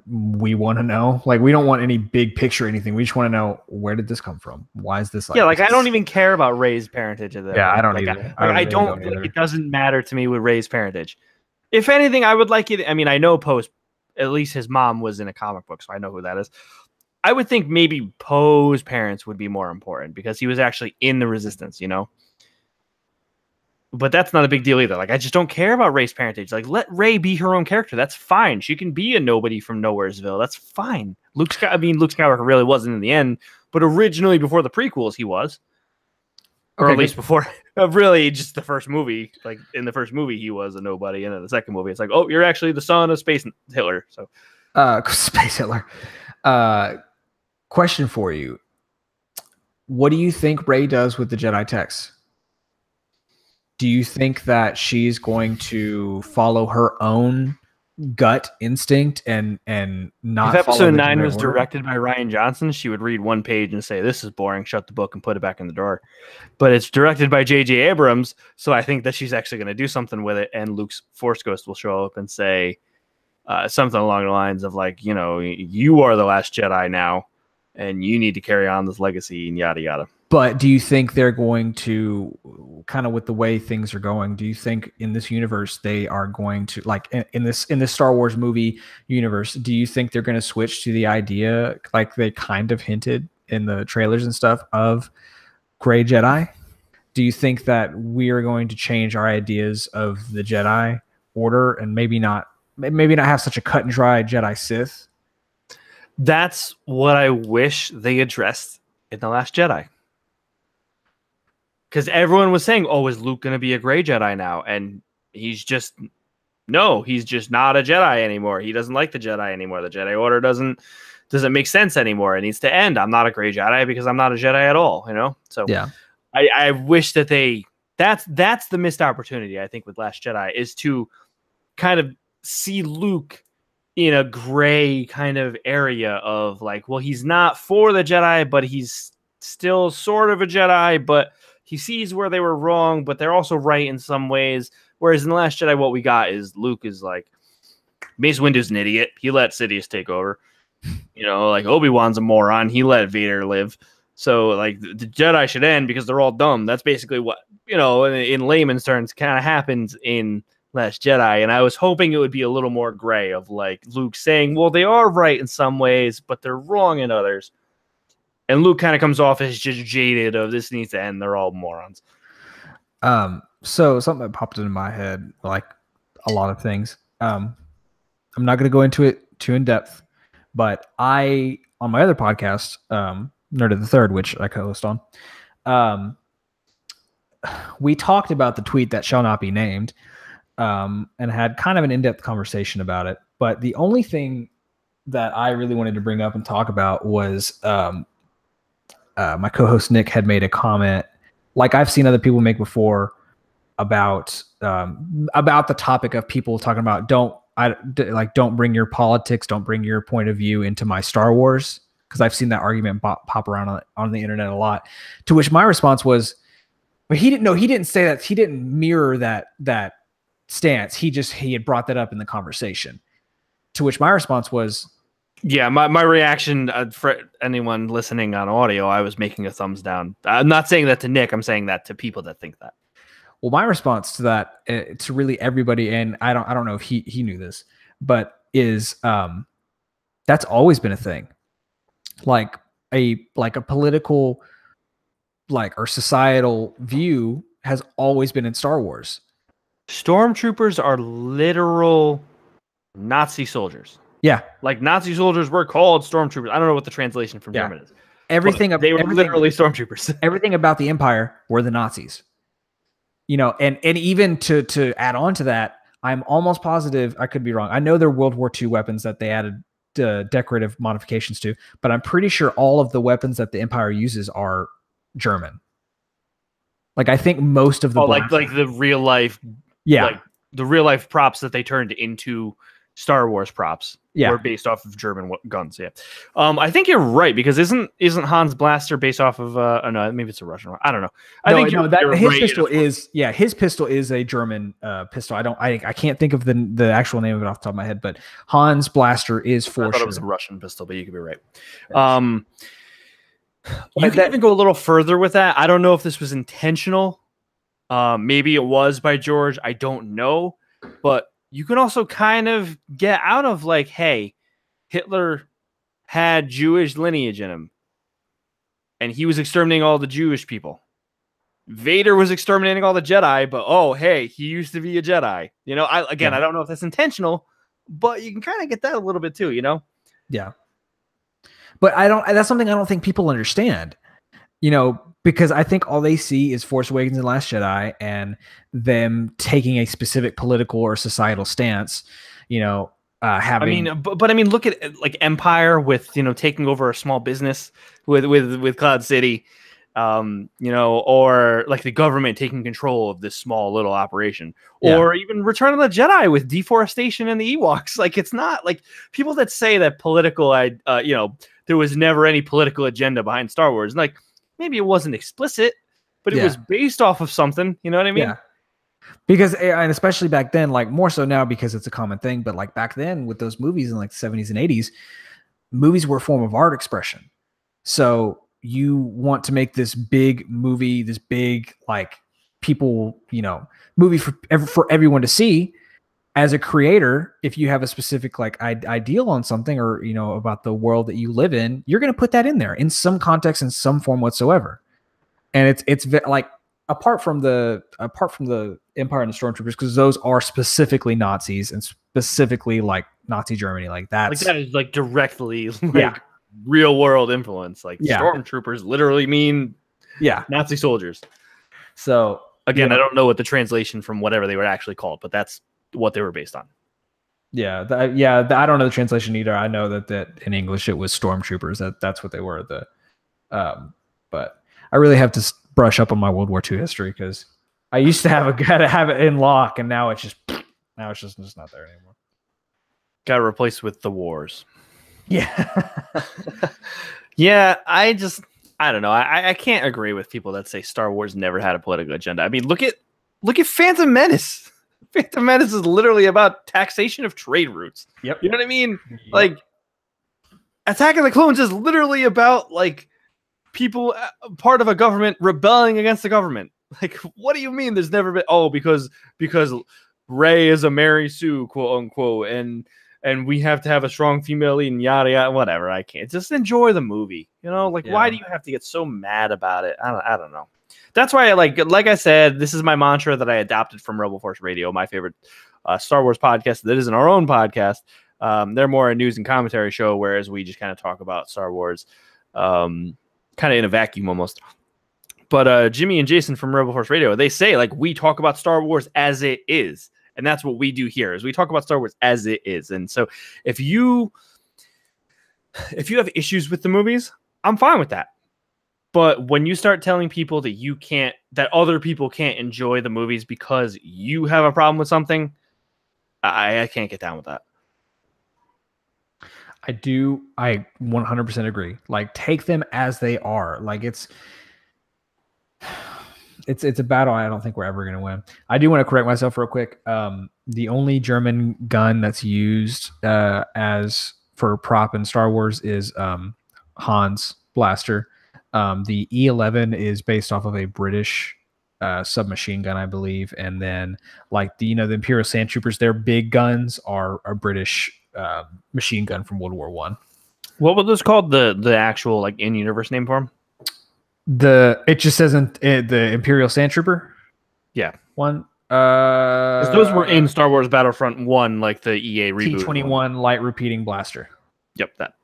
we want to know. Like we don't want any big picture or anything. We just want to know, where did this come from? Why is this like like I don't even care about Rey's parentage of that. Yeah, I don't either. I don't it doesn't matter to me with Rey's parentage. If anything, I would like it. I mean, I know Poe's, at least his mom was in a comic book, so I know who that is. I would think maybe Poe's parents would be more important because he was actually in the Resistance, But that's not a big deal either. Like, I just don't care about Rey's parentage. Like, let Rey be her own character. That's fine. She can be a nobody from Nowheresville. That's fine. Luke Skywalker really wasn't in the end, but originally before the prequels, he was. Or at least before, really just the first movie. Like, in the first movie, he was a nobody. And in the second movie, it's like, oh, you're actually the son of Space Hitler. So, Space Hitler. Question for you. What do you think Rey does with the Jedi texts? Do you think that she's going to follow her own gut instinct and not If follow episode the 9 Jedi was Order. directed by Ryan Johnson, she would read one page and say, "This is boring, shut the book," and put it back in the drawer. But it's directed by J.J. Abrams, so I think that she's actually going to do something with it, and Luke's Force Ghost will show up and say something along the lines of, like, you know, you are the last Jedi now, and you need to carry on this legacy, and yada yada. But do you think they're going to, kind of with the way things are going, do you think in this universe they are going to, like in this Star Wars movie universe, do you think they're going to switch to the idea, like they kind of hinted in the trailers and stuff, of gray Jedi? Do you think that we are going to change our ideas of the Jedi Order and maybe not have such a cut and dry Jedi Sith? That's what I wish they addressed in The Last Jedi. Because everyone was saying, "Oh, is Luke going to be a gray Jedi now?" And he's just not a Jedi anymore. He doesn't like the Jedi anymore. The Jedi Order doesn't make sense anymore. It needs to end. I'm not a gray Jedi because I'm not a Jedi at all. You know. So yeah, I wish that that's the missed opportunity, I think, with Last Jedi, is to kind of see Luke in a gray kind of area of, like, well, he's not for the Jedi, but he's still sort of a Jedi, but he sees where they were wrong, but they're also right in some ways. Whereas in The Last Jedi, what we got is Luke is like, Mace Windu's an idiot. He let Sidious take over. You know, like, Obi-Wan's a moron. He let Vader live. So, like, the Jedi should end because they're all dumb. That's basically what, you know, in layman's terms, kind of happens in Last Jedi. And I was hoping it would be a little more gray, of, like, Luke saying, well, they are right in some ways, but they're wrong in others. And Luke kind of comes off as just jaded of, this needs to end. They're all morons. So something that popped into my head, like a lot of things. I'm not going to go into it too in depth, but on my other podcast, Nerd of the Third, which I co-host on, we talked about the tweet that shall not be named, and had kind of an in-depth conversation about it. But the only thing that I really wanted to bring up and talk about was, my co-host Nick had made a comment, like I've seen other people make before, about the topic of people talking about don't bring your politics, don't bring your point of view into my Star Wars, because I've seen that argument pop around on the internet a lot. To which my response was, but he didn't say that. He didn't mirror that stance. He had brought that up in the conversation. To which my response was, yeah, my reaction, for anyone listening on audio, I was making a thumbs down. I'm not saying that to Nick. I'm saying that to people that think that. Well, my response to that, to really everybody, and I don't know if he knew this, but is that's always been a thing. Like a political, like, or societal view has always been in Star Wars. Stormtroopers are literal Nazi soldiers. Yeah, like, Nazi soldiers were called stormtroopers. I don't know what the translation from German is. They were literally stormtroopers. Everything about the Empire were the Nazis. You know, and even to add on to that, I'm almost positive, I could be wrong, I know they're World War II weapons that they added decorative modifications to, but I'm pretty sure all of the weapons that the Empire uses are German. Like, I think most of the like the real life, like the real life props that they turned into Star Wars props were based off of German guns. Yeah. I think you're right, because isn't Han's blaster based off of no, maybe it's a Russian one. I don't know. His pistol is a German pistol. I can't think of the actual name of it off the top of my head, but Han's blaster is for I thought it was a Russian pistol, but you could be right. You can even go a little further with that. I don't know if this was intentional. Maybe it was by George. I don't know, but you can also kind of get out of, like, hey, Hitler had Jewish lineage in him, and he was exterminating all the Jewish people. Vader was exterminating all the Jedi, but, oh, hey, he used to be a Jedi. You know, I don't know if that's intentional, but you can kind of get that a little bit too, you know? Yeah. But that's something I don't think people understand, you know, because I think all they see is Force Awakens and Last Jedi and them taking a specific political or societal stance, you know, having. I mean, look at, like, Empire with, you know, taking over a small business with Cloud City. or like the government taking control of this small little operation, Yeah. or even Return of the Jedi with deforestation and the Ewoks. Like, it's not like people that say that there was never any political agenda behind Star Wars. Like, maybe it wasn't explicit, but it was based off of something. You know what I mean? Yeah. Because, and especially back then, like more so now because it's a common thing, but like back then with those movies in like the 70s and 80s, movies were a form of art expression. So you want to make this big movie, this big, like people, movie for everyone to see. As a creator, if you have a specific like ideal on something or, about the world that you live in, you're going to put that in there in some context, in some form whatsoever. And it's like, apart from the Empire and the Stormtroopers, because those are specifically Nazis and specifically like Nazi Germany, like that is like directly real world influence. Like Stormtroopers literally mean Nazi soldiers. So again, I don't know what the translation from whatever they were actually called, but that's what they were based on. I don't know the translation either. I know that in English it was Stormtroopers. That's what they were. But I really have to brush up on my World War II history because I used to have it in lock, and now it's just not there anymore. Got to replace with the wars. Yeah. Yeah, I don't know. I can't agree with people that say Star Wars never had a political agenda. I mean, look at Phantom Menace. Phantom Menace is literally about taxation of trade routes. Yep. You know what I mean? Yep. Like, Attack of the Clones is literally about like people, part of a government rebelling against the government. Like, what do you mean there's never been because Rey is a Mary Sue, quote unquote, and we have to have a strong female lead and yada yada, whatever. I can't just enjoy the movie. Why do you have to get so mad about it? I don't know. That's why like I said, this is my mantra that I adopted from Rebel Force Radio, my favorite Star Wars podcast that isn't our own podcast. They're more a news and commentary show, whereas we just kind of talk about Star Wars kind of in a vacuum almost. But Jimmy and Jason from Rebel Force Radio, they say like we talk about Star Wars as it is. And that's what we do here is we talk about Star Wars as it is. And so if you have issues with the movies, I'm fine with that. But when you start telling people that other people can't enjoy the movies because you have a problem with something, I can't get down with that. I 100% agree. Like, take them as they are. Like, it's a battle I don't think we're ever going to win. I do want to correct myself real quick. The only German gun that's used as for prop in Star Wars is Han's blaster. The E11 is based off of a British submachine gun, I believe. And then like the Imperial Sandtroopers, their big guns are a British machine gun from World War I. What was this called? The actual like in-universe name for them? It just says the Imperial Sandtrooper. Yeah. One. Those were in Star Wars Battlefront 1, like the EA reboot. T21 light repeating blaster. Yep, that.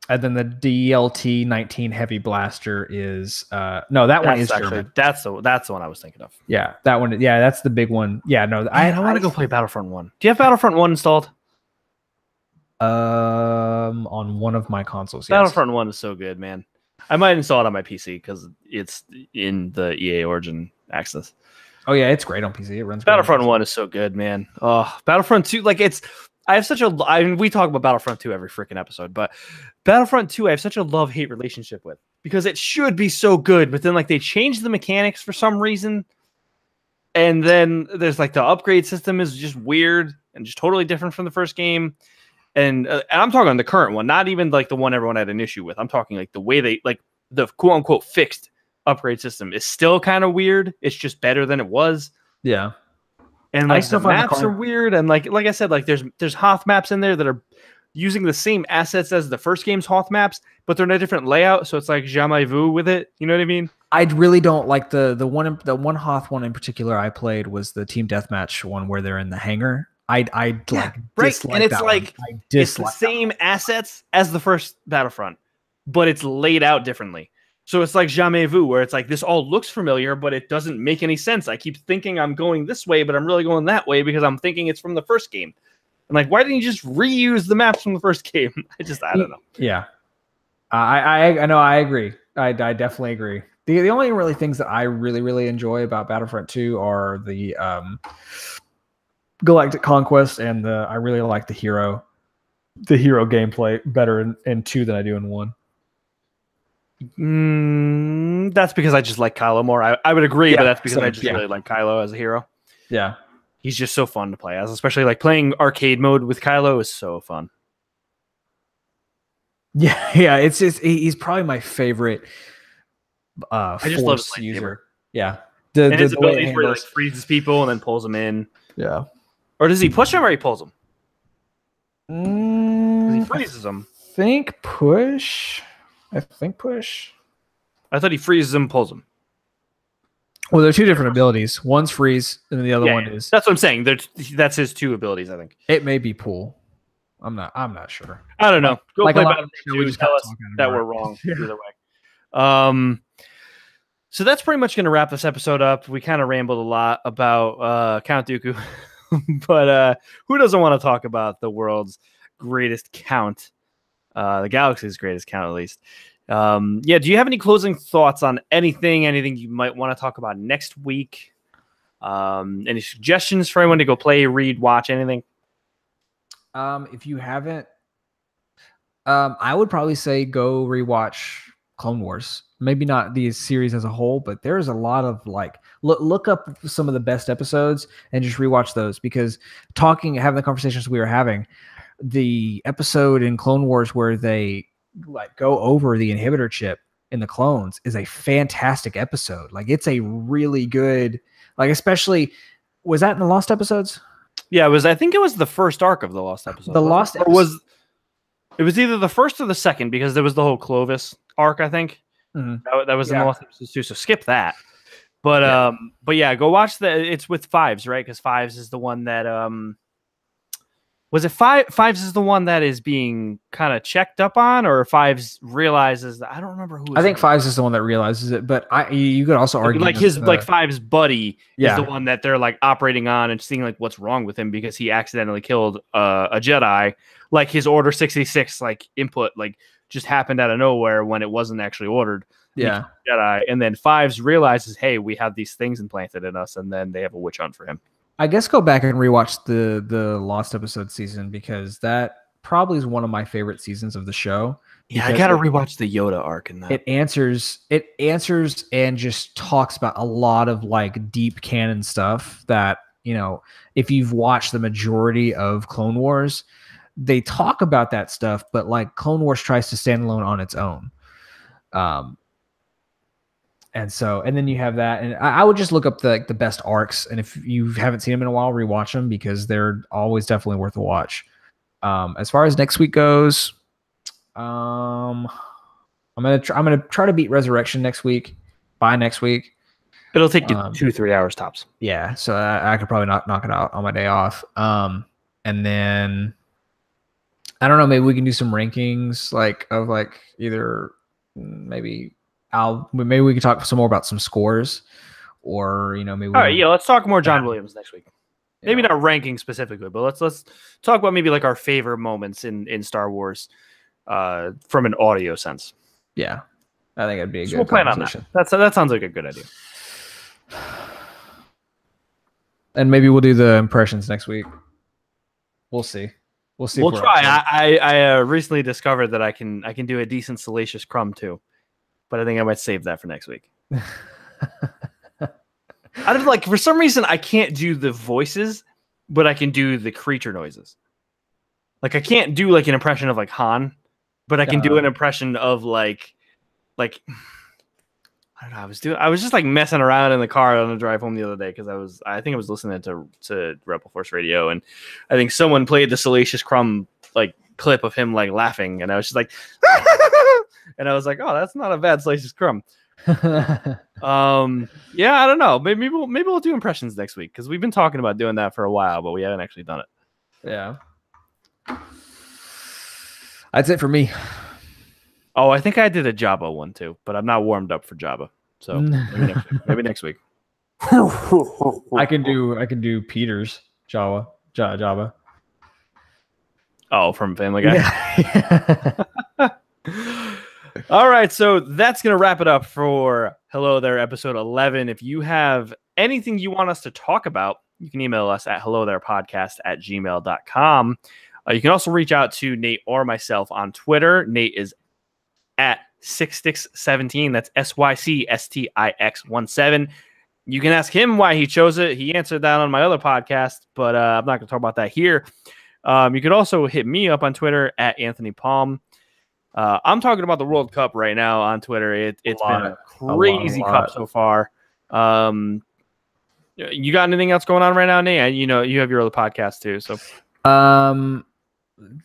And then the DLT-19 heavy blaster is that one is actually German. That's the one I was thinking of. Yeah, that one. Yeah, that's the big one. Yeah, no, I want to go play Battlefront 1. Do you have Battlefront 1 installed? On one of my consoles. Yes. Battlefront 1 is so good, man. I might install it on my PC because it's in the EA Origin access. Oh yeah, it's great on PC. It runs. Battlefront 1 is so good, man. Oh, Battlefront 2, like we talk about Battlefront 2 every freaking episode, but Battlefront 2 I have such a love-hate relationship with because it should be so good, but then like they changed the mechanics for some reason. And then there's like the upgrade system is just weird and just totally different from the first game. And I'm talking on the current one, not even like the one everyone had an issue with. I'm talking like the way they like the quote unquote fixed upgrade system is still kind of weird. It's just better than it was. Yeah. And like the maps are weird. And like I said, like there's Hoth maps in there that are using the same assets as the first game's Hoth maps, but they're in a different layout. So it's like jamais vu with it. You know what I mean? I really don't like the one Hoth one in particular I played was the team deathmatch one where they're in the hangar. I like right, dislike and it's that like one. it's the same assets as the first Battlefront, but it's laid out differently. So it's like jamais vu, where it's like this all looks familiar, but it doesn't make any sense. I keep thinking I'm going this way, but I'm really going that way because I'm thinking it's from the first game. And like, why didn't you just reuse the maps from the first game? I don't know. Yeah, I know. I agree. I definitely agree. The only really things that I really enjoy about Battlefront 2 are the Galactic Conquest, and I really like the hero gameplay better in 2 than I do in 1. That's because I just like Kylo more. I would agree, but that's because I just yeah. really like Kylo as a hero. Yeah. He's just so fun to play as, especially like playing arcade mode with Kylo is so fun. Yeah, it's just he's probably my favorite I just love his user. Yeah. And his abilities where he like freezes people and then pulls them in. Yeah. Or does he push them or he pulls them? He freezes them. I think push. I thought he freezes them, pulls them. Well, they're 2 different abilities. One's freeze, and the other one is. That's what I'm saying. That's his 2 abilities, I think. It may be pull. I'm not sure. I don't know. Go like play Battlefront 2. Tell us that we're wrong either way. So that's pretty much going to wrap this episode up. We kind of rambled a lot about Count Dooku, but who doesn't want to talk about the world's greatest count, the galaxy's greatest count, at least? Do you have any closing thoughts on anything you might want to talk about next week? Any suggestions for anyone to go play, read, watch, anything? If you haven't, I would probably say go rewatch Clone Wars. Maybe not the series as a whole, but there's a lot of like look up some of the best episodes and just rewatch those, because having the conversations we were having, the episode in Clone Wars where they like go over the inhibitor chip in the clones is a fantastic episode. Like it's a really good, like, especially, was that in the Lost episodes? Yeah, it was. I think it was the first arc of the Lost episode. The Lost episode was either the first or the second, because there was the whole Clovis arc, I think. Mm-hmm. That was in the Lost episode too. So skip that. But go watch it's with Fives, right? Because Fives is the one that was it Fives is the one that is being kind of checked up on, or Fives realizes that, I don't remember who. I think Fives is the one that realizes it, but you could also argue like his like Fives' buddy is the one that they're like operating on and seeing like what's wrong with him because he accidentally killed a Jedi. Like his Order 66 like input like just happened out of nowhere when it wasn't actually ordered. Yeah, Jedi, and then Fives realizes, hey, we have these things implanted in us, and then they have a witch hunt for him. I guess go back and rewatch the Lost episode season, because that probably is one of my favorite seasons of the show. Yeah, I gotta rewatch the Yoda arc in that. It answers and just talks about a lot of like deep canon stuff that, you know, if you've watched the majority of Clone Wars, they talk about that stuff, but like Clone Wars tries to stand alone on its own. And then you have that, and I would just look up the best arcs, and if you haven't seen them in a while, rewatch them, because they're always definitely worth a watch. As far as next week goes, I'm gonna try to beat Resurrection next week. By next week, it'll take you 2-3 hours tops. Yeah, so I could probably knock it out on my day off. And then I don't know, maybe we can do some rankings of either maybe we can talk some more about some scores, or maybe. All right, let's talk more John Williams next week. Maybe not ranking specifically, but let's talk about maybe like our favorite moments in Star Wars, from an audio sense. Yeah, I think it'd be a good. We'll plan on that. That sounds like a good idea. And maybe we'll do the impressions next week. We'll see. We'll try. I recently discovered that I can do a decent Salacious Crumb too. But I think I might save that for next week. For some reason, I can't do the voices, but I can do the creature noises. Like I can't do like an impression of like Han, but I can do an impression of like I don't know. I was just like messing around in the car on the drive home the other day because I think I was listening to Rebel Force Radio, and I think someone played the Salacious Crumb like clip of him like laughing, and I was just like. And I was like, "Oh, that's not a bad Salacious Crumb." I don't know. Maybe we'll do impressions next week, because we've been talking about doing that for a while, but we haven't actually done it. Yeah, that's it for me. Oh, I think I did a Jabba one too, but I'm not warmed up for Jabba, so maybe next week. I can do Peter's Jabba. Oh, from Family Guy. Yeah. All right, so that's going to wrap it up for Hello There, episode 11. If you have anything you want us to talk about, you can email us at hellotherepodcast@gmail.com. You can also reach out to Nate or myself on Twitter. Nate is at Sixstix17. That's SYCSTIX17. You can ask him why he chose it. He answered that on my other podcast, but I'm not going to talk about that here. You could also hit me up on Twitter at Anthony Palm. I'm talking about the World Cup right now on Twitter. It's been a crazy cup so far. You got anything else going on right now, Nate? You know, you have your other podcast too. So,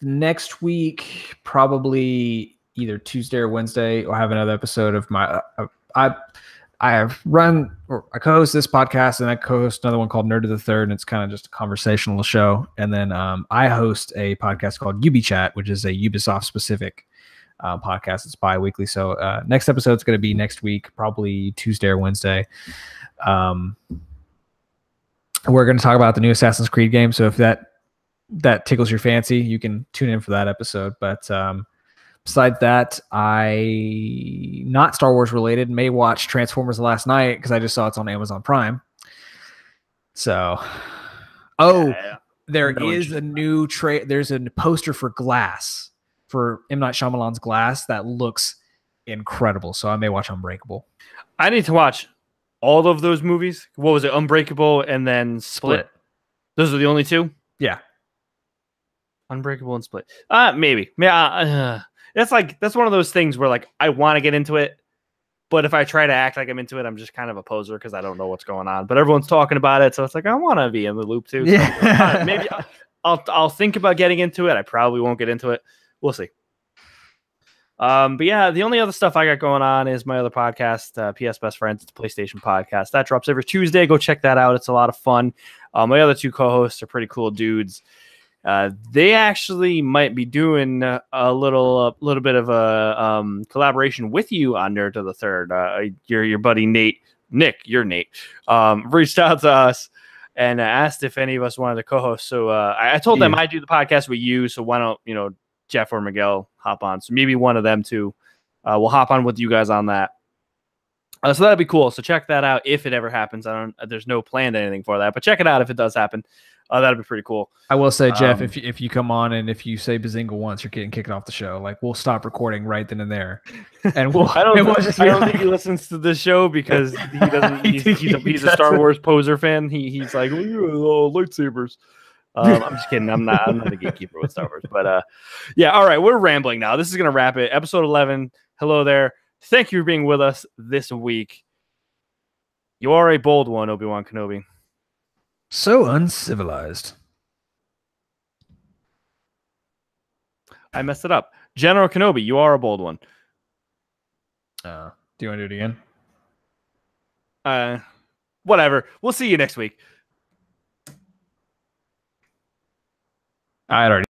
next week, probably either Tuesday or Wednesday, I'll have another episode of my. I co-host this podcast, and I co-host another one called Nerd of the Third, and it's kind of just a conversational show. And then I host a podcast called Ubi Chat, which is a Ubisoft specific podcast. It's bi-weekly. So next episode is going to be next week, probably Tuesday or Wednesday. We're going to talk about the new Assassin's Creed game. So if that tickles your fancy, you can tune in for that episode. But besides that, not Star Wars related, may watch Transformers last night because I just saw it's on Amazon Prime. So, there is a new there's a poster for Glass, for M. Night Shyamalan's Glass, that looks incredible. So I may watch Unbreakable. I need to watch all of those movies. What was it? Unbreakable and then Split. Those are the only two? Yeah. Unbreakable and Split. Maybe. Yeah. That's one of those things where like I want to get into it, but if I try to act like I'm into it, I'm just kind of a poser because I don't know what's going on. But everyone's talking about it, so it's like I want to be in the loop too. So Yeah. maybe I'll think about getting into it. I probably won't get into it. We'll see. But yeah, the only other stuff I got going on is my other podcast, PS Best Friends. It's a PlayStation podcast that drops every Tuesday. Go check that out. It's a lot of fun. My other two co-hosts are pretty cool dudes. They actually might be doing a little bit of a collaboration with you on Nerd to the Third. Your buddy Nate, you're Nate, reached out to us and asked if any of us wanted to co-host. So I told them I do the podcast with you. So why don't Jeff or Miguel hop on? So maybe one of them two will hop on with you guys on that. So that'd be cool. So check that out if it ever happens. There's no planned anything for that, but check it out if it does happen. That'd be pretty cool. I will say, Jeff, if you come on and if you say Bazinga once, you're getting kicked off the show. Like, we'll stop recording right then and there, and I don't think he listens to this show because he doesn't. He's a Star Wars poser fan. He's like, lightsabers. I'm just kidding. I'm not the gatekeeper with Star Wars, but yeah. All right, we're rambling now. This is gonna wrap it. Episode 11. Hello there. Thank you for being with us this week. You are a bold one, Obi-Wan Kenobi. So uncivilized. I messed it up. General Kenobi, you are a bold one. Do you want to do it again? Whatever. We'll see you next week. I already.